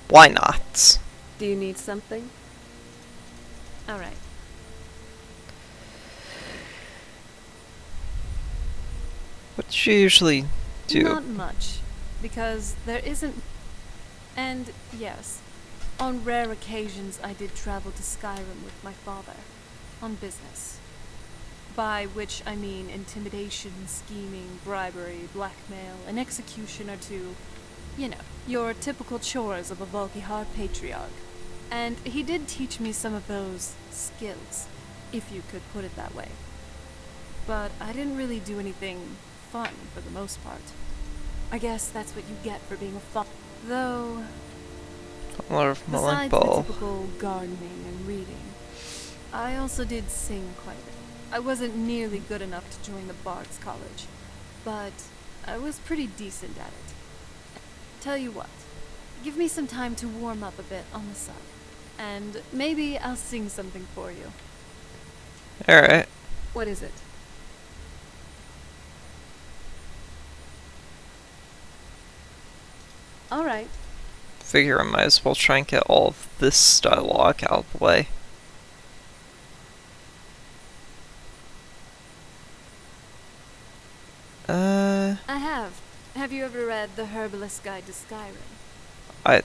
Why not? Do you need something? Alright. What do you usually do? Not much, because there isn't. And yes, on rare occasions I did travel to Skyrim with my father, on business. By which I mean intimidation, scheming, bribery, blackmail, an execution or two. You know, your typical chores of a Volkihar patriarch. And he did teach me some of those skills, if you could put it that way. But I didn't really do anything fun for the most part. I guess that's what you get for being a Though, A lot of mulling besides the ball. typical gardening and reading, I also did sing quite a bit. I wasn't nearly good enough to join the Bard's College, but I was pretty decent at it. Tell you what, give me some time to warm up a bit on the side, and maybe I'll sing something for you. Alright. What is it? Alright. Figure I might as well try and get all of this dialogue out of the way. I have. Have you ever read The Herbalist's Guide to Skyrim? I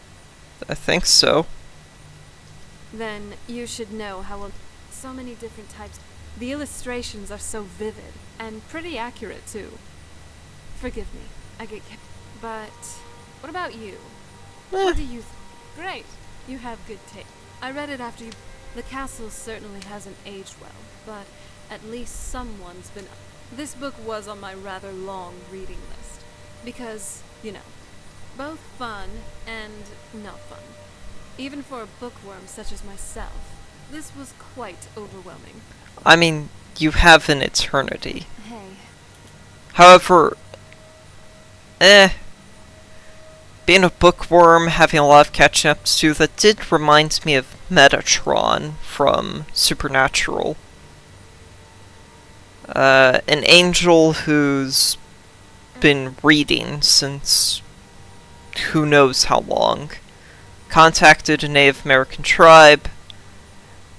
think so. Then you should know how so many different types. The illustrations are so vivid and pretty accurate too. Forgive me, I get but what about you? What do you Great, you have good taste. I read it after you. The castle certainly hasn't aged well, but at least someone's been. This book was on my rather long reading list because, you know, both fun and not fun. Even for a bookworm such as myself, this was quite overwhelming. I mean, you have an eternity. Hey. However, being a bookworm, having a lot of catching up to do, that did remind me of Metatron from Supernatural. An angel who's been reading since who knows how long, contacted a Native American tribe,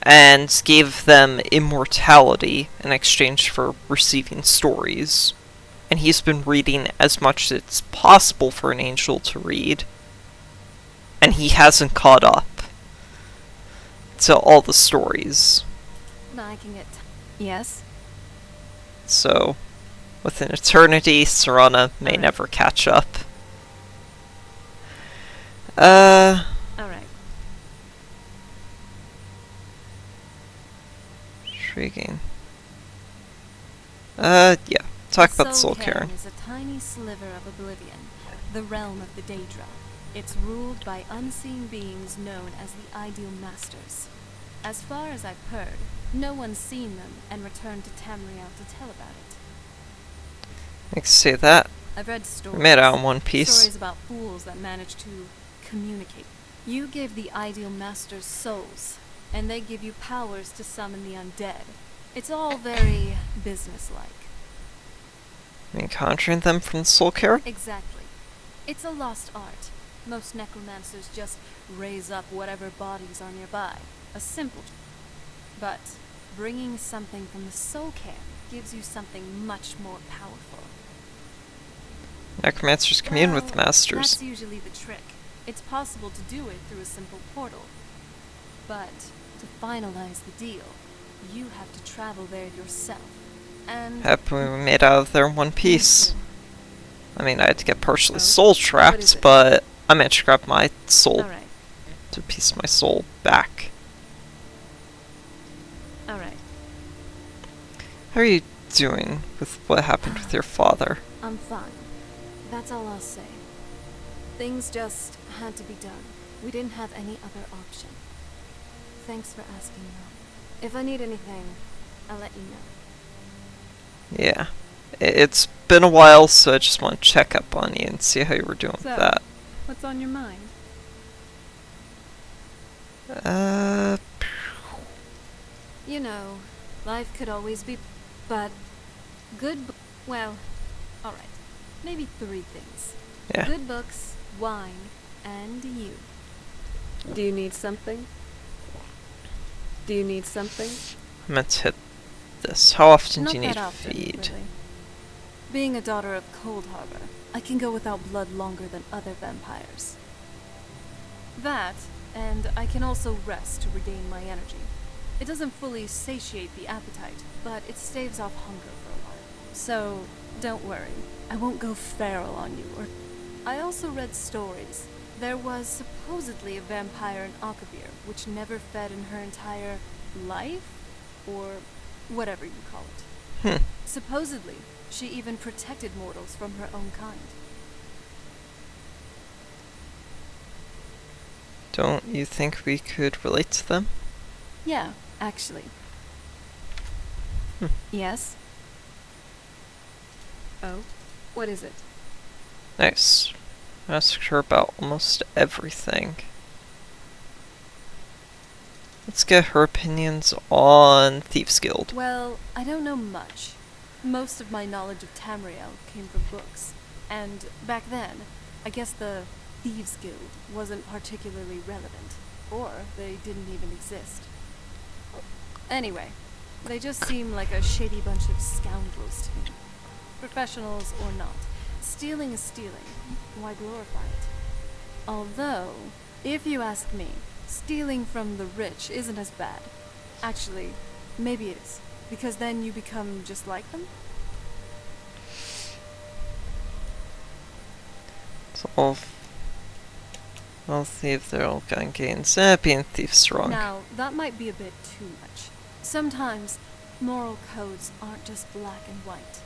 and gave them immortality in exchange for receiving stories. And he's been reading as much as it's possible for an angel to read, and he hasn't caught up to all the stories. I can get. Yes? So, with an eternity, Serana may never catch up. Alright. Intriguing. Yeah. Talk about the Soul Cairn Cairn. is a tiny sliver of oblivion, the realm of the Daedra. It's ruled by unseen beings known as the Ideal Masters. As far as I've heard, no one's seen them and returned to Tamriel to tell about it. I can see that. I've read stories. Made out in One Piece. Stories about fools that manage to communicate. You give the Ideal Masters souls, and they give you powers to summon the undead. It's all very businesslike. I mean, conjuring them from the soul care? Exactly. It's a lost art. Most necromancers just raise up whatever bodies are nearby. A simple job. But bringing something from the soul can gives you something much more powerful. Necromancers commune with masters. That's usually the trick. It's possible to do it through a simple portal. But to finalize the deal, you have to travel there yourself. And Happy we made out of there in one piece. I mean, I had to get partially soul trapped, but I managed to grab my soul, to piece my soul back. Alright. How are you doing with what happened with your father? I'm fine. That's all I'll say. Things just had to be done. We didn't have any other option. Thanks for asking, though. If I need anything, I'll let you know. Yeah. It's been a while, so I just want to check up on you and see how you were doing with that. What's on your mind? You know, life could always be, but well, alright. Maybe 3 things. Yeah. Good books, wine, and you. Do you need something? Do you need something? I meant to hit this. How often Not do you need that to often, feed? really. Being a daughter of Cold Harbor, I can go without blood longer than other vampires. That, and I can also rest to regain my energy. It doesn't fully satiate the appetite, but it staves off hunger for a while. So, don't worry. I won't go feral on you, or... I also read stories. There was supposedly a vampire in Akavir, which never fed in her entire life? Or whatever you call it. Supposedly, she even protected mortals from her own kind. Don't you think we could relate to them? Yeah, actually. Yes? Oh? What is it? Nice. I asked her about almost everything. Let's get her opinions on Thieves Guild. Well, I don't know much. Most of my knowledge of Tamriel came from books. And back then, I guess the Thieves Guild wasn't particularly relevant. Or they didn't even exist. Anyway, they just seem like a shady bunch of scoundrels to me. Professionals or not. Stealing is stealing. Why glorify it? Although, if you ask me, stealing from the rich isn't as bad. Actually, maybe it is. Because then you become just like them? So, I'll thieve their all gun gains. Being thief's wrong. Now, that might be a bit too much. Sometimes, moral codes aren't just black and white.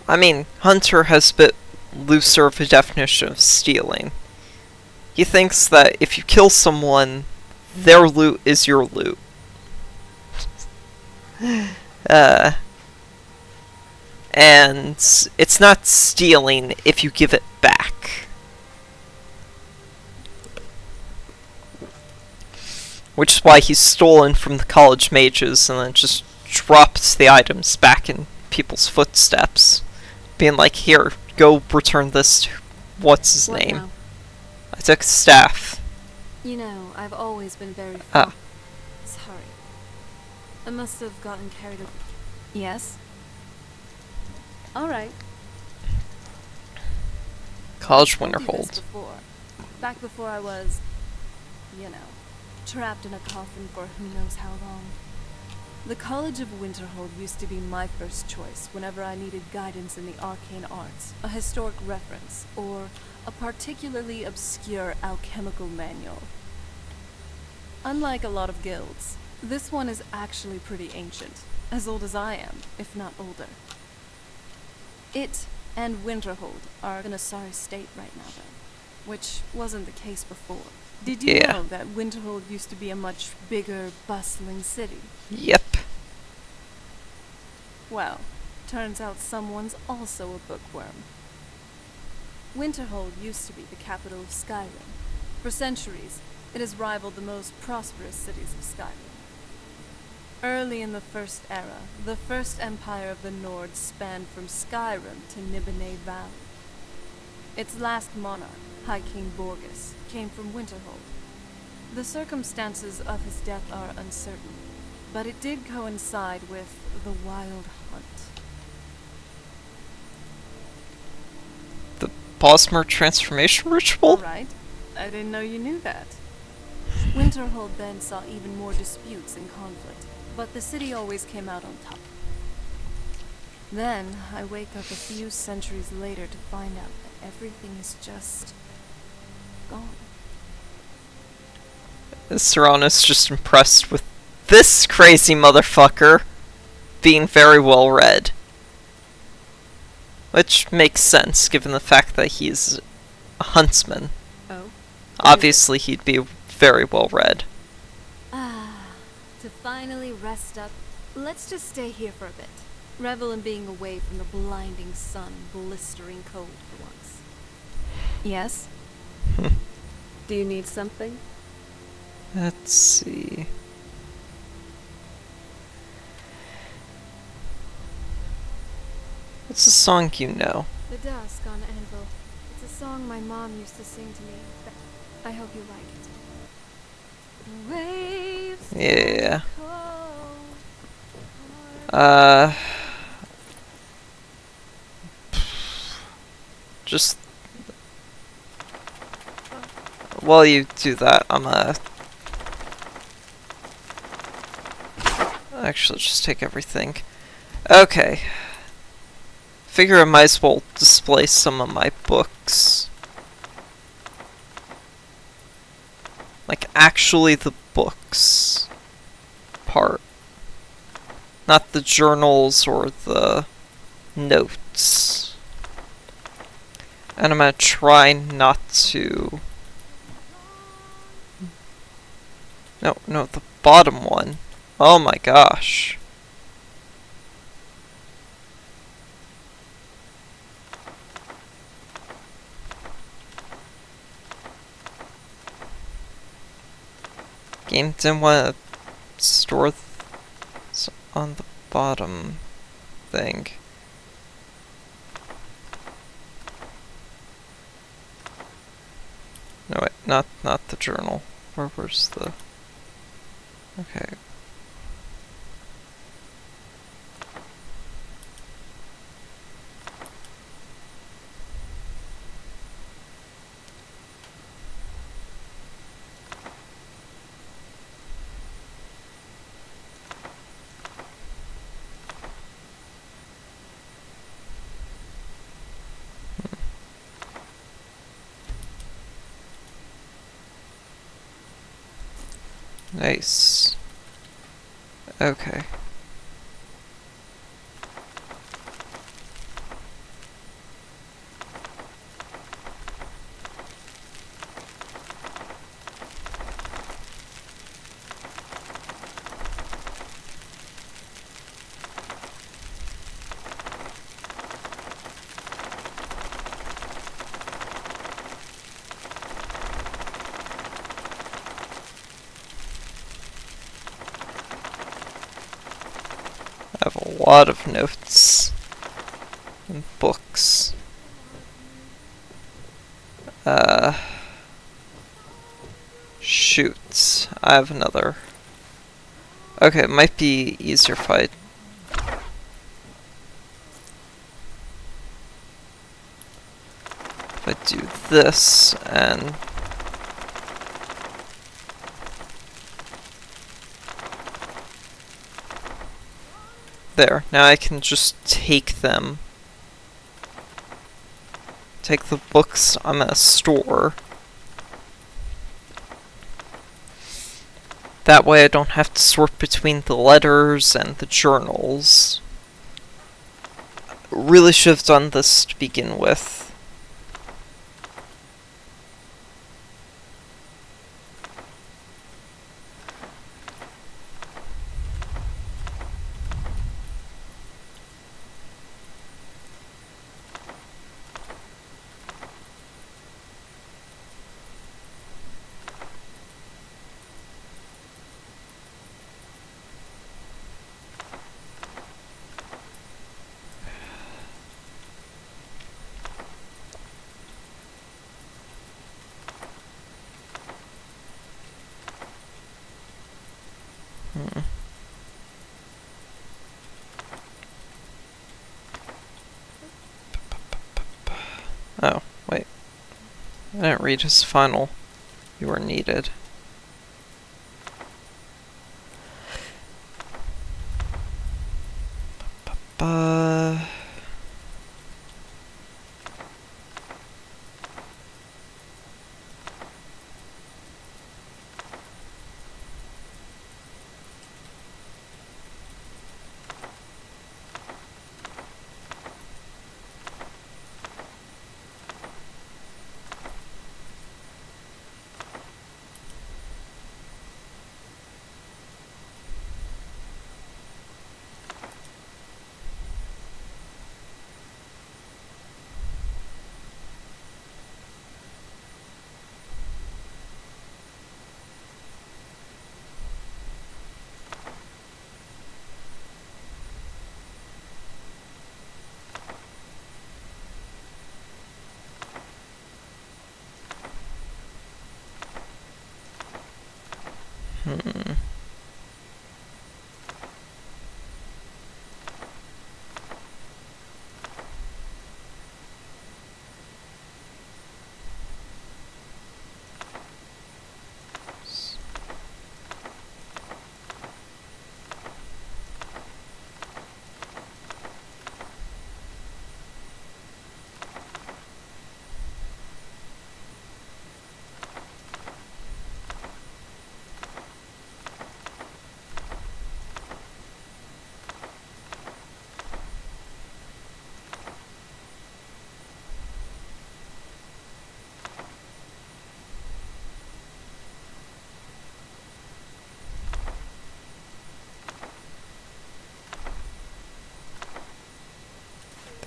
I mean, Hunter has a bit looser of a definition of stealing. He thinks that if you kill someone, their loot is your loot. And it's not stealing if you give it back. Which is why he's stolen from the college mages and then just dropped the items back in people's footsteps. Being like, here, go return this to what's his name. Now? I took staff. You know, I've always been very sorry. I must have gotten carried away. Yes? Alright. College I told you this Winterhold. before. Back before I was, you know, trapped in a coffin for who knows how long. The College of Winterhold used to be my first choice whenever I needed guidance in the arcane arts, a historic reference, or a particularly obscure alchemical manual. Unlike a lot of guilds, this one is actually pretty ancient, as old as I am, if not older. It and Winterhold are in a sorry state right now, though, which wasn't the case before. Did you know that Winterhold used to be a much bigger, bustling city? Yep. Well, turns out someone's also a bookworm. Winterhold used to be the capital of Skyrim. For centuries, it has rivaled the most prosperous cities of Skyrim. Early in the First Era, the First Empire of the Nord spanned from Skyrim to Nibelheim Valley. Its last monarch, High King Borgus, came from Winterhold. The circumstances of his death are uncertain, but it did coincide with the Wild Hunt. The Bosmer transformation ritual? Right. I didn't know you knew that. Winterhold then saw even more disputes and conflict, but the city always came out on top. Then, I wake up a few centuries later to find out that everything is just gone. Serrano's just impressed with this crazy motherfucker being very well read. Which makes sense, given the fact that he's a huntsman. Oh? Obviously, he'd be very well read. To finally rest up, let's just stay here for a bit. Revel in being away from the blinding sun and blistering cold for once. Yes? Do you need something? Let's see. What's a song you know? The Dusk on Anvil. It's a song my mom used to sing to me. I hope you like it. The waves Yeah. Just while you do that, I'm actually just take everything. Okay. Figure I might as well display some of my books. Like, actually the books part. Not the journals or the notes. And I'm gonna try not to... No, the bottom one. Oh my gosh. Game didn't want to store on the bottom thing. No wait, not the journal. Where's the... Okay. Nice. Okay. I have a lot of notes and books. Shoot. I have another. Okay, it might be easier if I do this and... There, now I can just take them. Take the books I'm gonna store. That way I don't have to sort between the letters and the journals. really should have done this to begin with. Oh, wait. I didn't read his final. You are needed.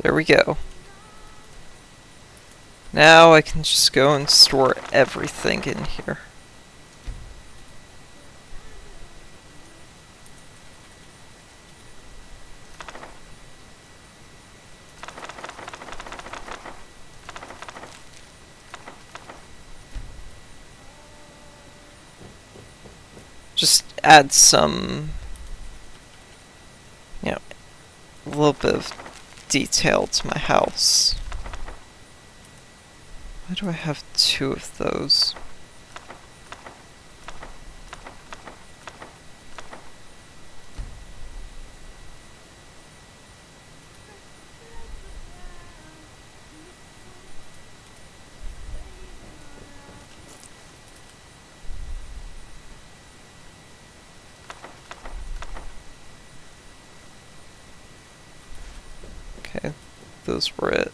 There we go. Now I can just go and store everything in here. Just add some, you know, a little bit of detail to my house. Why do I have 2 of those? Okay, those were it.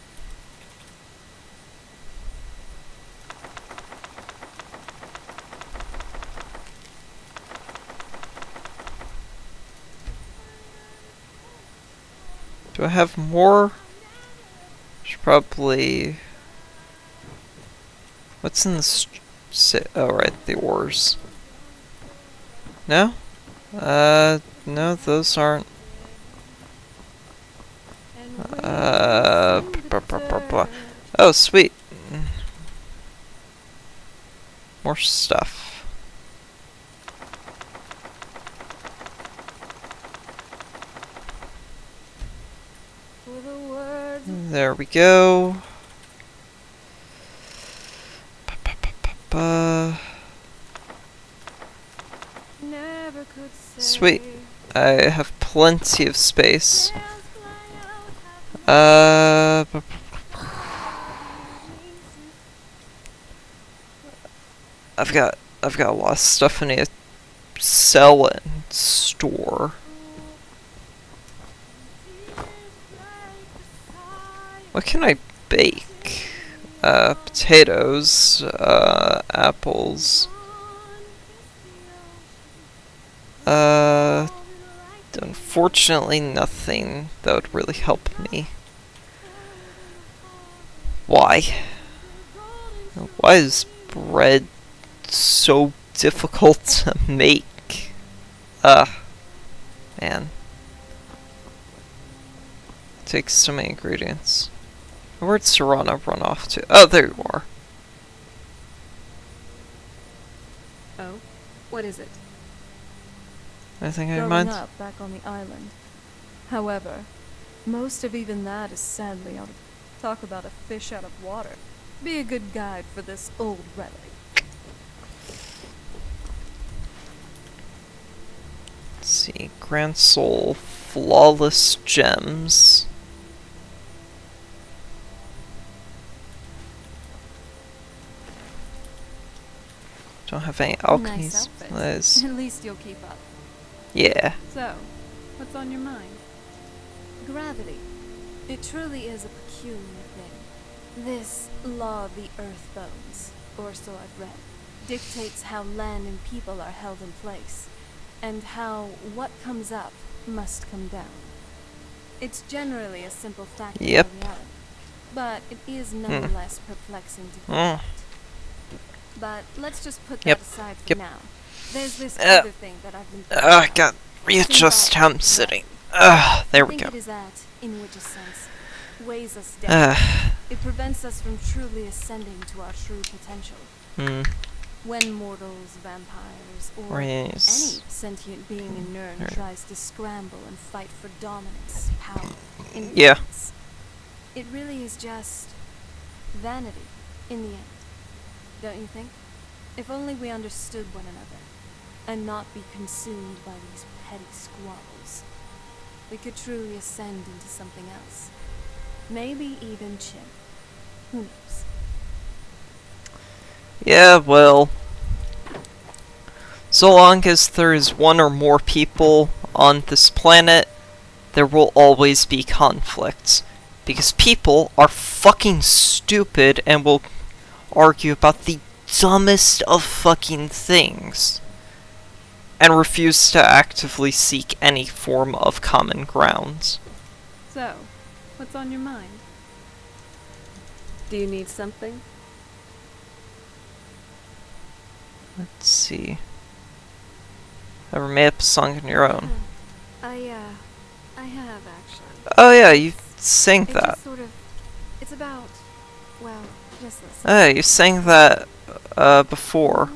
Do I have more? Should probably... What's in this? Oh, right, the ores. No? No, those aren't. Oh, sweet. More stuff. There we go. Sweet. I have plenty of space. I've got a lot of stuff I need to sell and store. What can I bake? Potatoes, apples. Unfortunately nothing that would really help me. Why? Why is bread so difficult to make? Man. It takes so many ingredients. Where'd Serrano run off to? Oh, there you are. Oh? What is it? Anything in Growing mind? up back on the island. However, most of even that is sadly out of... Talk about a fish out of water. Be a good guide for this old relic. Let's see. Grand Soul, Flawless Gems. Don't have any alchemies. Nice Nice. At least you'll keep up. Yeah. So, what's on your mind? Gravity. It truly is a peculiar thing. This law of the earth bones, or so I've read, dictates how land and people are held in place, and how what comes up must come down. It's generally a simple fact of reality, but it is nonetheless perplexing to think. But let's just put that aside for now. There's this other thing that I've been thinking I about. got readjust how I'm sitting. There we go. I think it is that, in which a sense, weighs us down. It prevents us from truly ascending to our true potential. When mortals, vampires, or any sentient being in Nirn tries to scramble and fight for dominance, power, influence, it really is just vanity in the end. Don't you think? If only we understood one another, and not be consumed by these petty squabbles, we could truly ascend into something else. Maybe even Chim. Who knows? Yeah, well, so long as there is one or more people on this planet, there will always be conflicts. Because people are fucking stupid and will argue about the dumbest of fucking things. And refuse to actively seek any form of common ground. So, what's on your mind? Do you need something? Let's see. Ever made up a song on your own? I have actually. Oh yeah, you sang that. Just sort of, it's about, well, just listen. Hey, you sang that, before.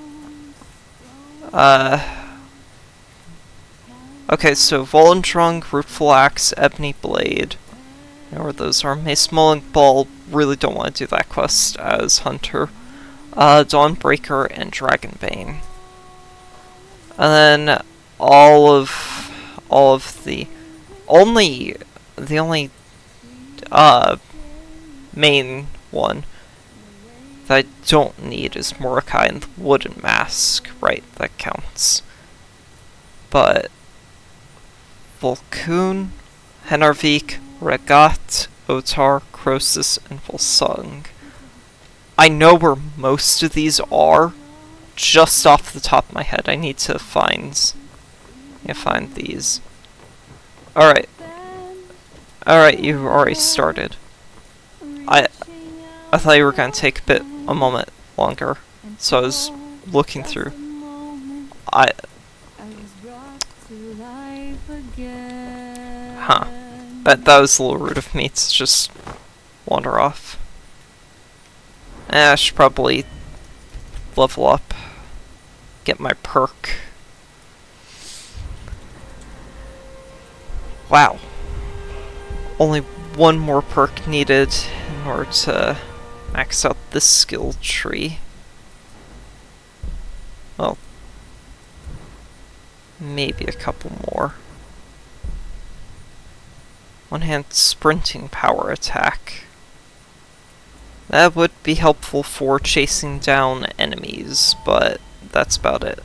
Okay, so Volendrung, Rootful Axe, Ebony Blade. You know where those are. Mace Mulling Ball, really don't want to do that quest as Hunter. Dawnbreaker and Dragonbane. And then all of the only main one that I don't need is Mordecai and the Wooden Mask. Right, that counts. But Volkun, Henarvik, Regat, Otar, Croesus, and Volsung. I know where most of these are, just off the top of my head. I need to find these. Alright. Alright, you already started. I thought you were gonna take a moment longer, so I was looking through. That was a little rude of me to just wander off. I should probably level up. Get my perk. Wow. Only one more perk needed in order to max out this skill tree. Well, maybe a couple more. One-hand sprinting power attack. That would be helpful for chasing down enemies, but that's about it.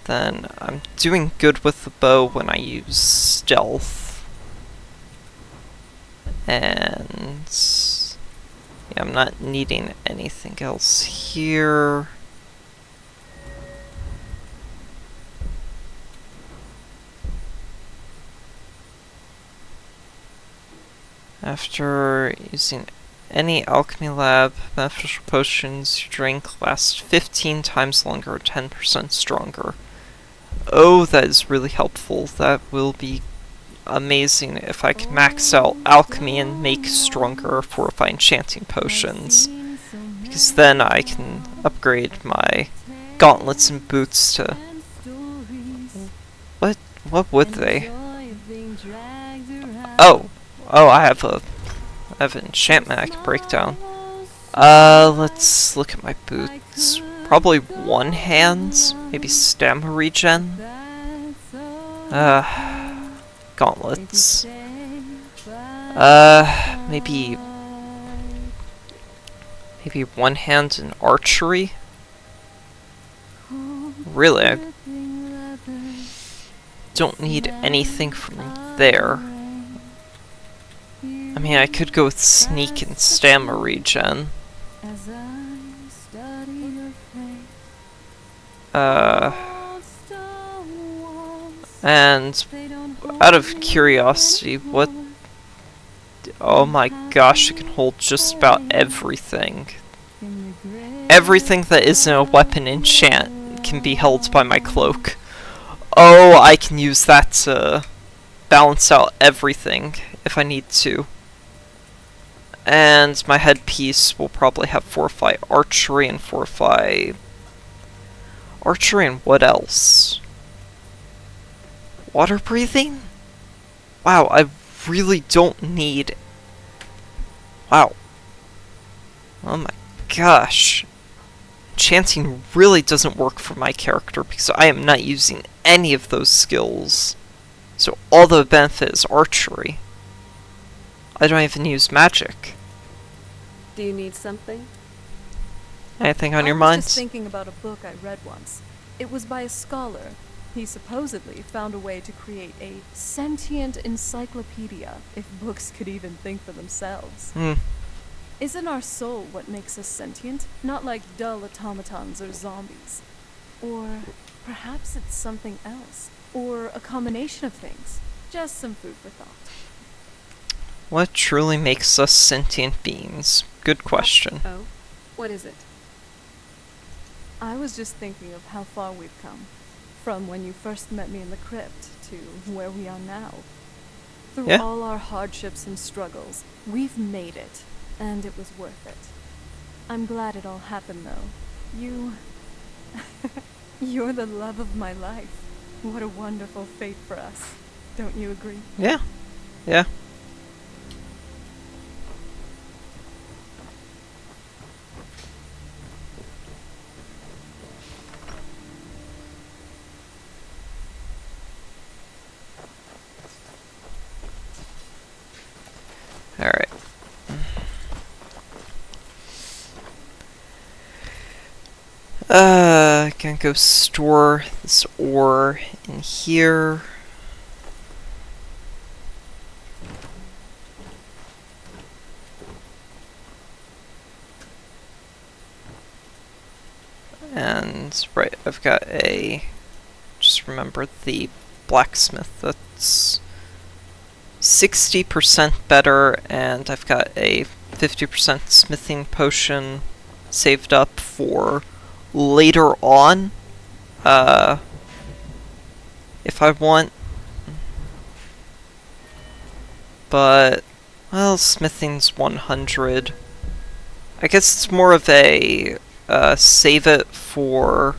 then I'm doing good with the bow when I use stealth. And yeah, I'm not needing anything else here. After using any alchemy lab, beneficial potions you drink last 15 times longer, 10% stronger. Oh, that is really helpful. That will be amazing if I can max out alchemy and make stronger fortifying enchanting potions. Because then I can upgrade my gauntlets and boots to... What would they? Oh, I have an enchantment I can break down. Let's look at my boots. Probably one hand, maybe stamina regen. Gauntlets. Maybe one hand in archery. Really, I don't need anything from there. I mean, I could go with sneak and stamina regen. And out of curiosity, what... Oh my gosh, it can hold just about everything. Everything that isn't a weapon enchant can be held by my cloak. Oh, I can use that to balance out everything if I need to. And my headpiece will probably have fortify archery and fortify... Archery and what else? Water breathing? Wow, I really don't need... Wow. Oh my gosh. Enchanting really doesn't work for my character because I am not using any of those skills. So all the benefit is archery. I don't even use magic. Do you need something? Anything on your I mind? was just thinking about a book I read once. It was by a scholar. He supposedly found a way to create a sentient encyclopedia, if books could even think for themselves. Isn't our soul what makes us sentient? Not like dull automatons or zombies. Or perhaps it's something else. Or a combination of things. Just some food for thought. What truly makes us sentient beings? Good question. Oh? What is it? I was just thinking of how far we've come. From when you first met me in the crypt to where we are now. Through all our hardships and struggles, we've made it. And it was worth it. I'm glad it all happened, though. You're the love of my life. What a wonderful fate for us. Don't you agree? Yeah. Yeah. Alright. Gonna go store this ore in here. And, right, I've got just remember the blacksmith that's 60% better, and I've got a 50% smithing potion saved up for later on, if I want. But, well, smithing's 100. I guess it's more of a, save it for...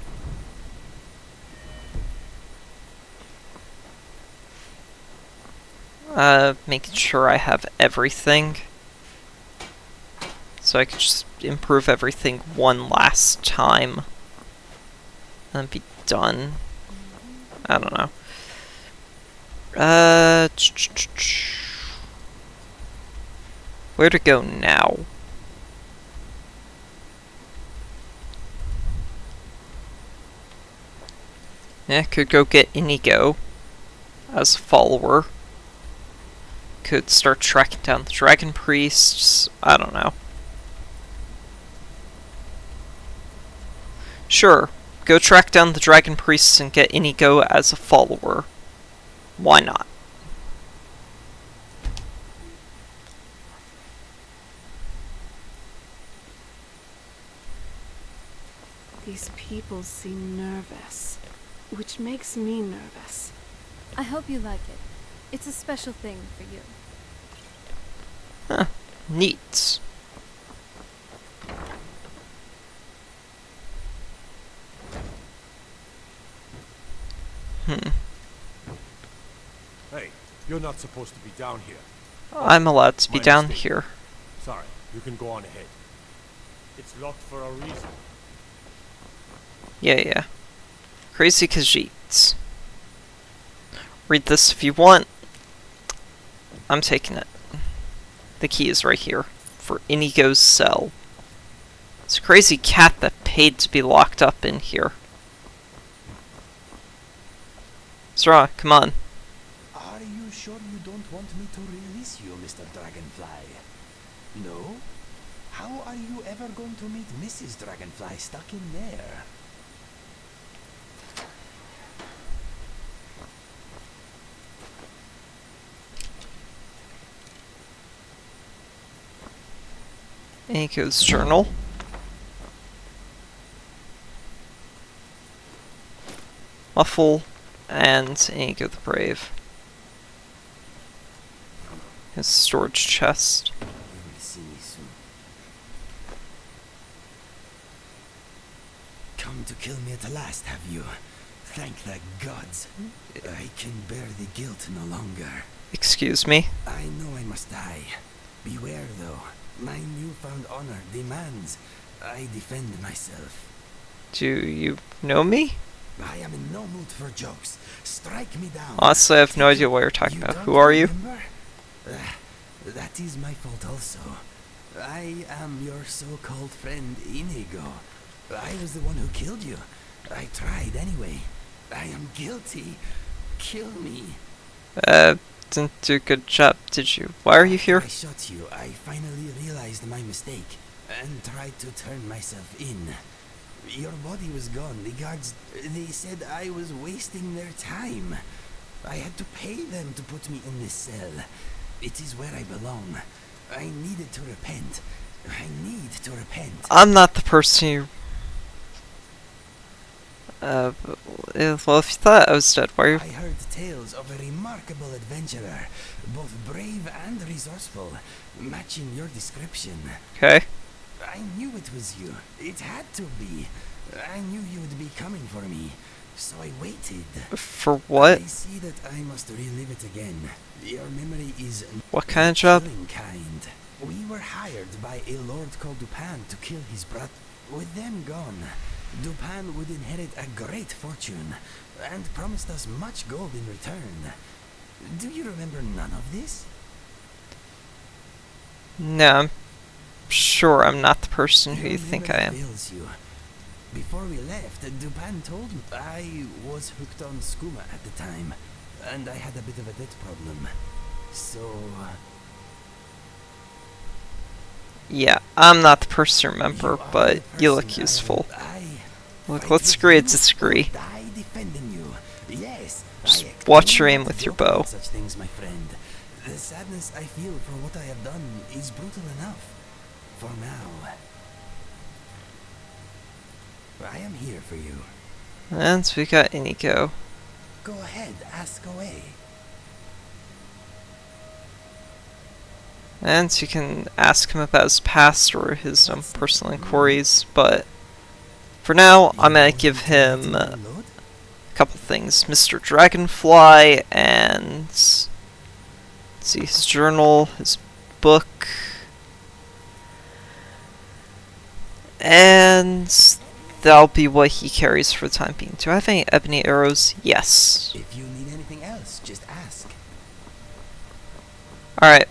making sure I have everything. So I could just improve everything one last time. And be done. I don't know. Where to go now? Could go get Inigo as a follower. Could start tracking down the dragon priests. I don't know. Sure, go track down the dragon priests and get Inigo as a follower. Why not? These people seem nervous, which makes me nervous. I hope you like it. It's a special thing for you. Huh. Neat. Hey, you're not supposed to be down here. I'm allowed to be My down mistake. here. Sorry, you can go on ahead. It's locked for a reason. Yeah. Crazy Khajiits. Read this if you want. I'm taking it. The key is right here. For Inigo's cell. It's a crazy cat that paid to be locked up in here. Zra, come on. Are you sure you don't want me to release you, Mr. Dragonfly? No? How are you ever going to meet Mrs. Dragonfly stuck in there? Inigo's journal. Muffle and Inigo the Brave. His storage chest. You will see me soon. Come to kill me at last, have you? Thank the gods. I can bear the guilt no longer. Excuse me? I know I must die. Beware, though. My newfound honor demands I defend myself. Do you know me? I am in no mood for jokes. Strike me down. Honestly, I have no idea what you're talking about. Who are you? Remember? That is my fault also. I am your so-called friend Inigo. I was the one who killed you. I tried anyway. I am guilty. Kill me. Didn't do a good job, did you? Why are you here? I shot you. I finally realized my mistake and tried to turn myself in. Your body was gone. The guards, they said I was wasting their time. I had to pay them to put me in this cell. It is where I belong. I needed to repent. I need to repent. I'm not the person you... well, if you thought I was dead, why are you... I heard tales of a remarkable adventurer, both brave and resourceful, matching your description. Okay. I knew it was you. It had to be. I knew you would be coming for me, so I waited. For what? I see that I must relive it again. Your memory is What kind of job? killing kind. We were hired by a lord called Dupin to kill his brother. With them gone, Dupin would inherit a great fortune and promised us much gold in return. Do you remember none of this? No, I'm sure I'm not the person who Your you think I memory am. fails you. Before we left, Dupin told me I was hooked on skooma at the time, and I had a bit of a debt problem. So... Yeah, I'm not the person to remember, are but the you look person useful. I Look, fight let's with agree you to disagree. or die defending you. Yes, Just I watch your aim cannot with your joke about bow. Such things, my friend. The sadness I feel for what I have done is brutal enough. For now. I am here for you. And we got Inigo. Go ahead, ask away. And you can ask him about his past or his personal inquiries, but for now, I'm gonna give him a couple things. Mr. Dragonfly, and let's see, his journal, his book, and that'll be what he carries for the time being. Do I have any ebony arrows? Yes. If you need anything else, just ask. Alright.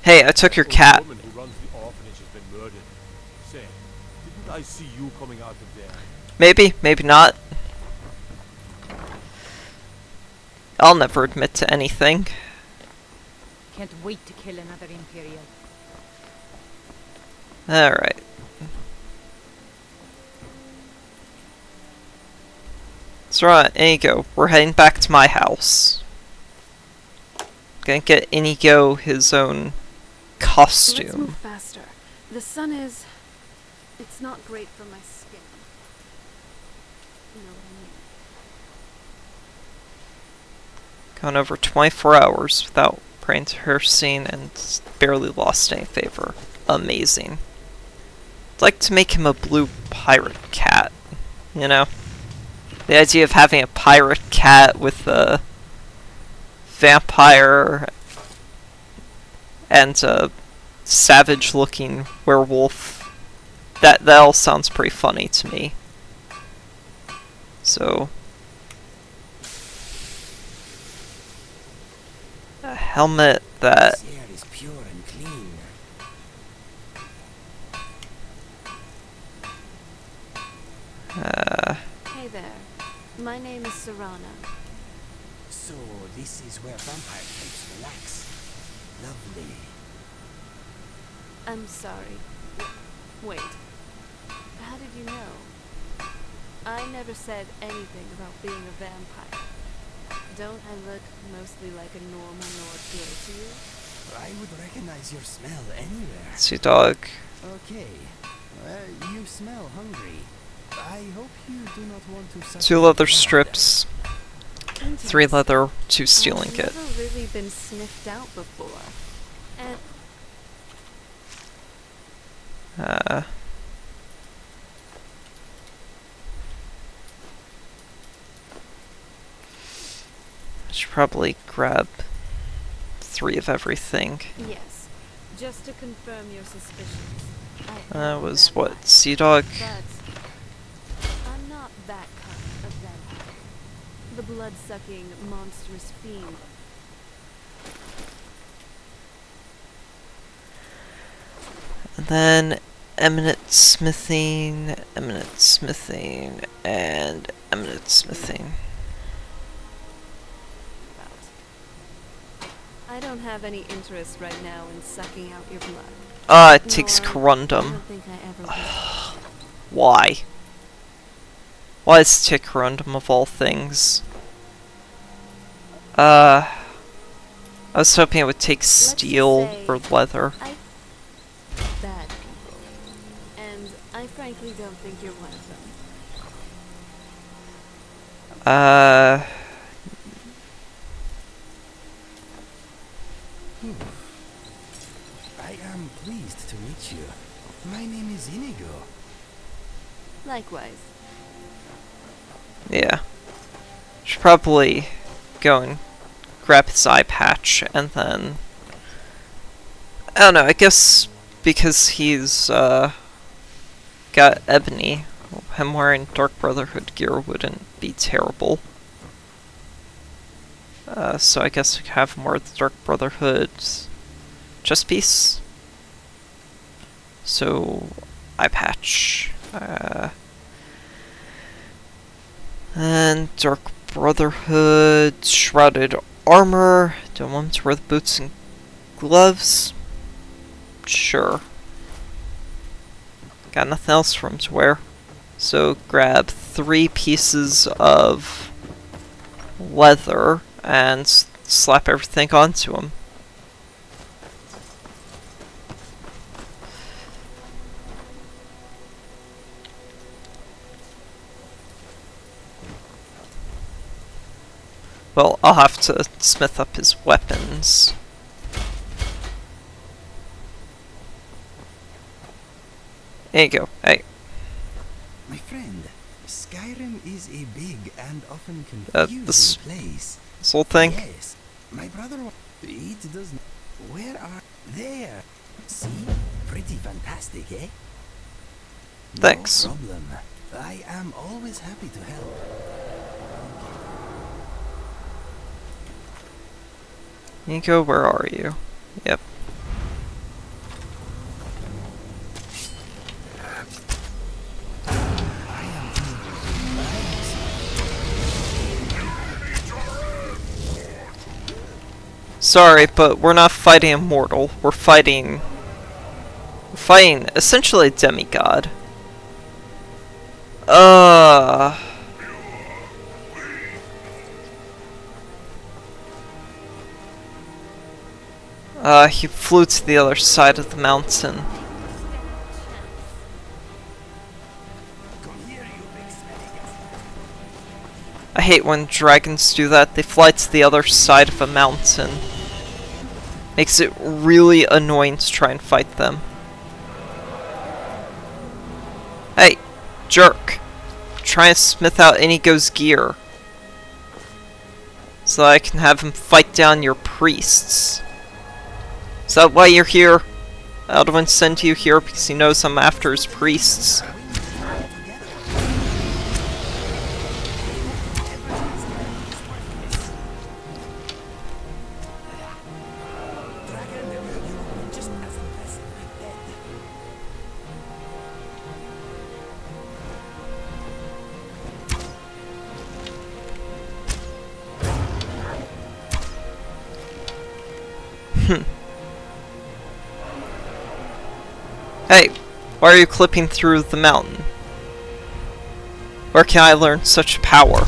Hey, I took your cat. The woman who runs the orphanage has been murdered. Say, didn't I see you coming out of there? Maybe, maybe not. I'll never admit to anything. Can't wait to kill another Imperial. Alright. So right, Inigo, we're heading back to my house. Gonna get Inigo his own Let's costume. move faster. The sun is... It's not great for my skin. You know what I mean? Gone over 24 hours without praying to Hircine and barely lost any favor. Amazing. I'd like to make him a blue pirate cat, you know? The idea of having a pirate cat with a vampire and a savage-looking werewolf, that all sounds pretty funny to me. So, a helmet that This air is pure and clean. Hey there. My name is Serana. So this is where vampire types relax. Lovely. I'm sorry. Wait. How did you know? I never said anything about being a vampire. Don't I look mostly like a normal Nord girl to you? I would recognize your smell anywhere. sea dog. Okay. You smell hungry. I hope you do not want to suffer 2 leather blood. strips, 3 leather, 2 stealing I've kit. never really been sniffed out before. And I should probably grab 3 of everything. yes, just to confirm your suspicions. I That am a was vampire, what, sea dog? But I'm not that kind of vampire. The blood-sucking, monstrous fiend. And then eminent smithing, and eminent smithing. I don't have any interest right now in sucking out your blood. It takes Nor I corundum. don't think I ever will. Why? Why does it take corundum of all things? I was hoping it would take steel say or leather. Bad people. And I frankly don't think you're one of them. I am pleased to meet you. My name is Inigo. Likewise. Yeah. Should probably go and grab his eye patch and then... I don't know, I guess because he's, got ebony, him wearing Dark Brotherhood gear wouldn't be terrible. So I guess we could have more of the Dark Brotherhood chest piece. So, eye patch. And Dark Brotherhood, shrouded armor. Don't want him to wear the boots and gloves. Sure. Got nothing else for him to wear. So grab 3 pieces of leather and slap everything onto him. Well, I'll have to smith up his weapons. There you go. Hey. My friend, Skyrim is a big and often confusing this place. whole thing? Yes. My brother... It doesn't... Where are... There. See? Pretty fantastic, eh? Thanks. No problem. I am always happy to help. Nico, where are you? Yep. Sorry, but we're not fighting a mortal. We're fighting essentially a demigod. He flew to the other side of the mountain. I hate when dragons do that. They fly to the other side of a mountain. Makes it really annoying to try and fight them. Hey, jerk. Try and smith out Inigo's gear. So I can have him fight down your priests. Is that why you're here? Alduin sent you here because he knows I'm after his priests. Hey, why are you clipping through the mountain? Where can I learn such power?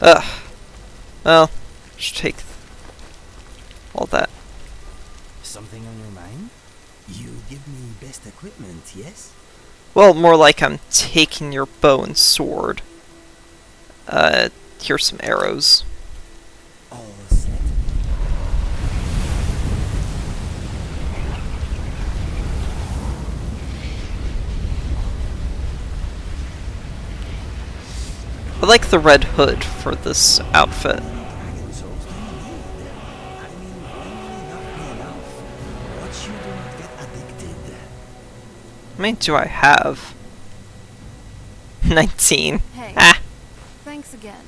Ugh. Well, just take all that. Something on your mind? You give me best equipment, yes? Well, more like I'm taking your bow and sword. Here's some arrows. All set. I like the red hood for this outfit. Dragon souls do indeed. I mean, when will not be enough? What you do not get addicted. How many do I have? 19. Hey, Ah. thanks again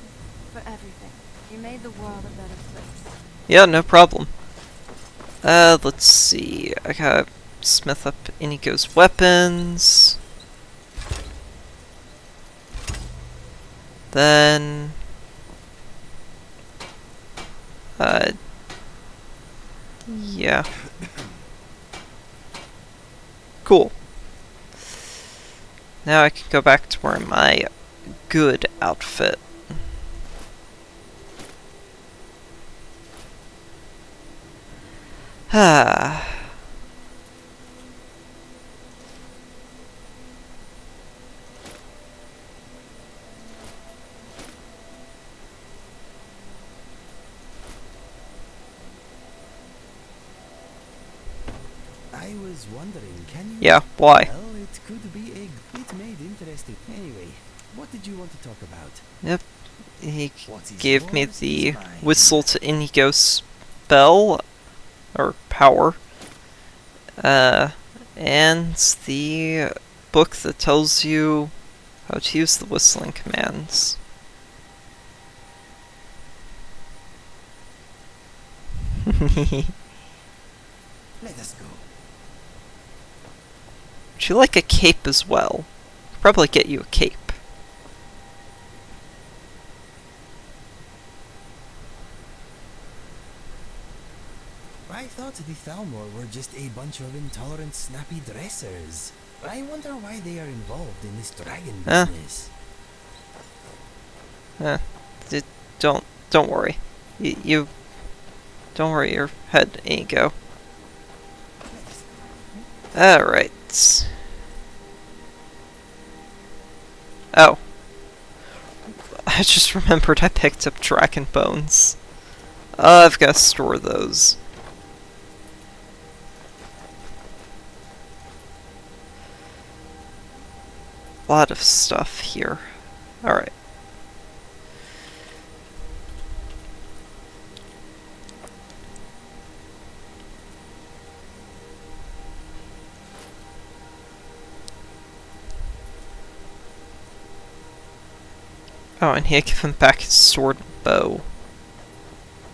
for everything. You made the world a better place. Yeah, no problem. Let's see. I gotta smith up Inigo's weapons. Then... yeah. Cool. Now I can go back to wearing my good outfit. Ah. I was wondering, can you... Yeah, why? Well, it could be a bit made interesting. Anyway, what did you want to talk about? Yep. He What is gave me yours the is mine. whistle to Inigo spell, or power, and the book that tells you how to use the whistling commands. Let us go. Would you like a cape as well? Could probably get you a cape. I thought the Thalmor were just a bunch of intolerant, snappy dressers. I wonder why they are involved in this dragon business. Don't worry. You don't worry your head, Inigo. Alright. Oh. I just remembered I picked up dragon bones. I've got to store those. Lot of stuff here. Alright. Oh, and he gave him back his sword and bow.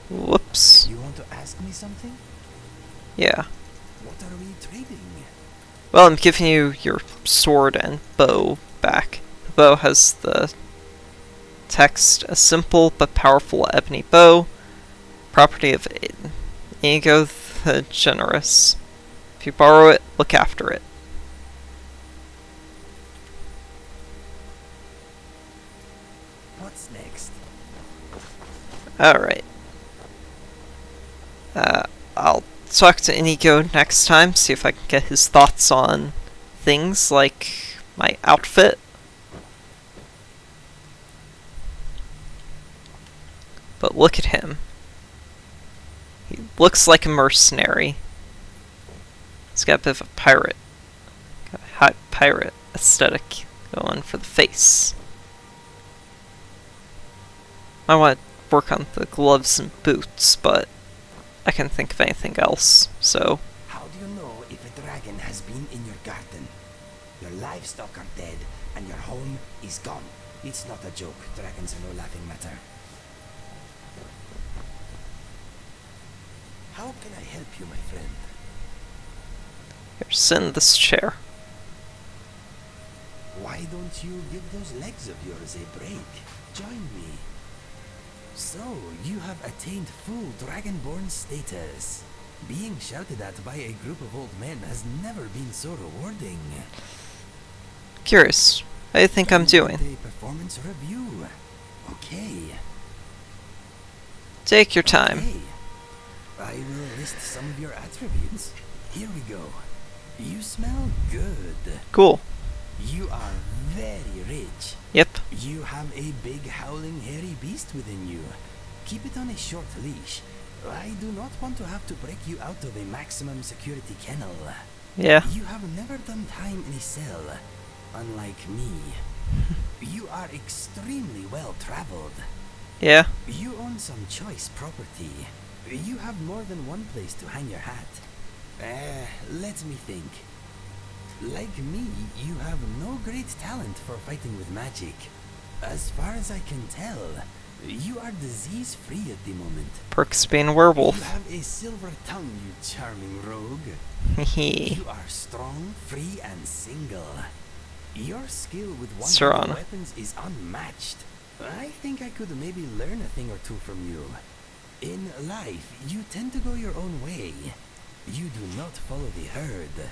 Whoops. You want to ask me something? Yeah. What are we trading? Well, I'm giving you your sword and bow back. The bow has the text, a simple but powerful ebony bow, property of Inigo the Generous. If you borrow it, look after it. What's next? Alright. I'll talk to Inigo next time, see if I can get his thoughts on things like my outfit. But look at him. He looks like a mercenary. He's got a bit of a pirate aesthetic going for the face. I want to work on the gloves and boots, but I can't think of anything else, so... How do you know if a dragon has been in your garden? Your livestock are dead, and your home is gone. It's not a joke. Dragons are no laughing matter. How can I help you, my friend? Here, sit in this chair. Why don't you give those legs of yours a break? Join me. So, you have attained full Dragonborn status. Being shouted at by a group of old men has never been so rewarding. Curious. How do you think I'm doing? A performance review. Okay. Take your time. Okay. I will list some of your attributes. Here we go. You smell good. Cool. You are very rich. Yep. You have a big howling hairy beast within you. Keep it on a short leash. I do not want to have to break you out of a maximum security kennel. Yeah. You have never done time in a cell, unlike me. You are extremely well traveled. Yeah. You own some choice property. You have more than one place to hang your hat. Let me think. Like me, you have no great talent for fighting with magic. As far as I can tell, you are disease-free at the moment. Perks being a werewolf. You have a silver tongue, you charming rogue. You are strong, free, and single. Your skill with one-handed weapons is unmatched. I think I could maybe learn a thing or two from you. In life, you tend to go your own way. You do not follow the herd.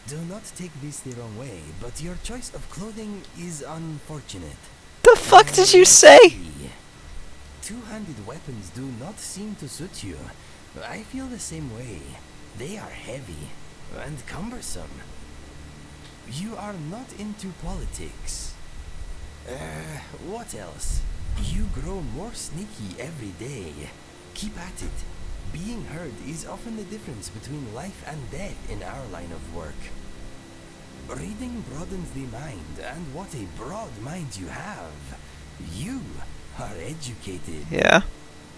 Do not take this the wrong way, but your choice of clothing is unfortunate. The fuck did you say? Two-handed weapons do not seem to suit you. I feel the same way. They are heavy and cumbersome. You are not into politics. What else? You grow more sneaky every day. Keep at it. Being heard is often the difference between life and death in our line of work. Reading broadens the mind, and what a broad mind you have. You are educated. Yeah.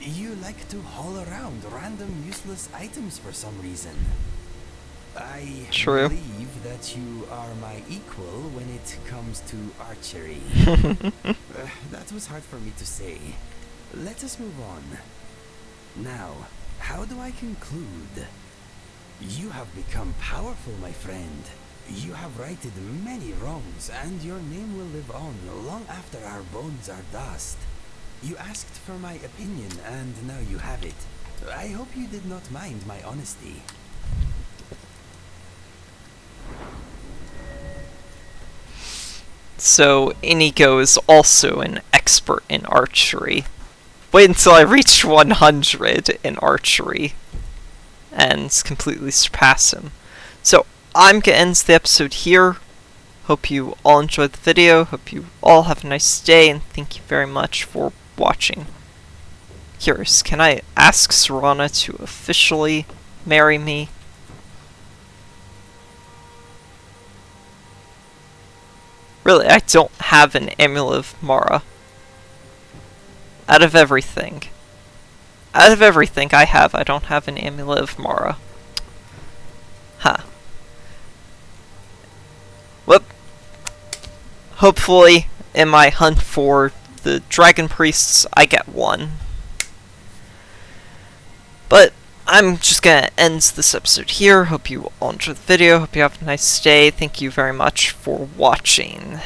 You like to haul around random useless items for some reason. I believe that you are my equal when it comes to archery. That was hard for me to say. Let us move on. Now, how do I conclude? You have become powerful, my friend. You have righted many wrongs, and your name will live on long after our bones are dust. You asked for my opinion, and now you have it. I hope you did not mind my honesty. So, Inigo is also an expert in archery. Wait until I reach 100 in archery and completely surpass him. So, I'm gonna end the episode here. Hope you all enjoyed the video. Hope you all have a nice day, and thank you very much for watching. Curious, can I ask Serana to officially marry me? Really, I don't have an Amulet of Mara. Out of everything I have, I don't have an Amulet of Mara. Huh. Whoop. Hopefully, in my hunt for the Dragon Priests, I get one. But, I'm just gonna end this episode here. Hope you all enjoyed the video. Hope you have a nice day. Thank you very much for watching.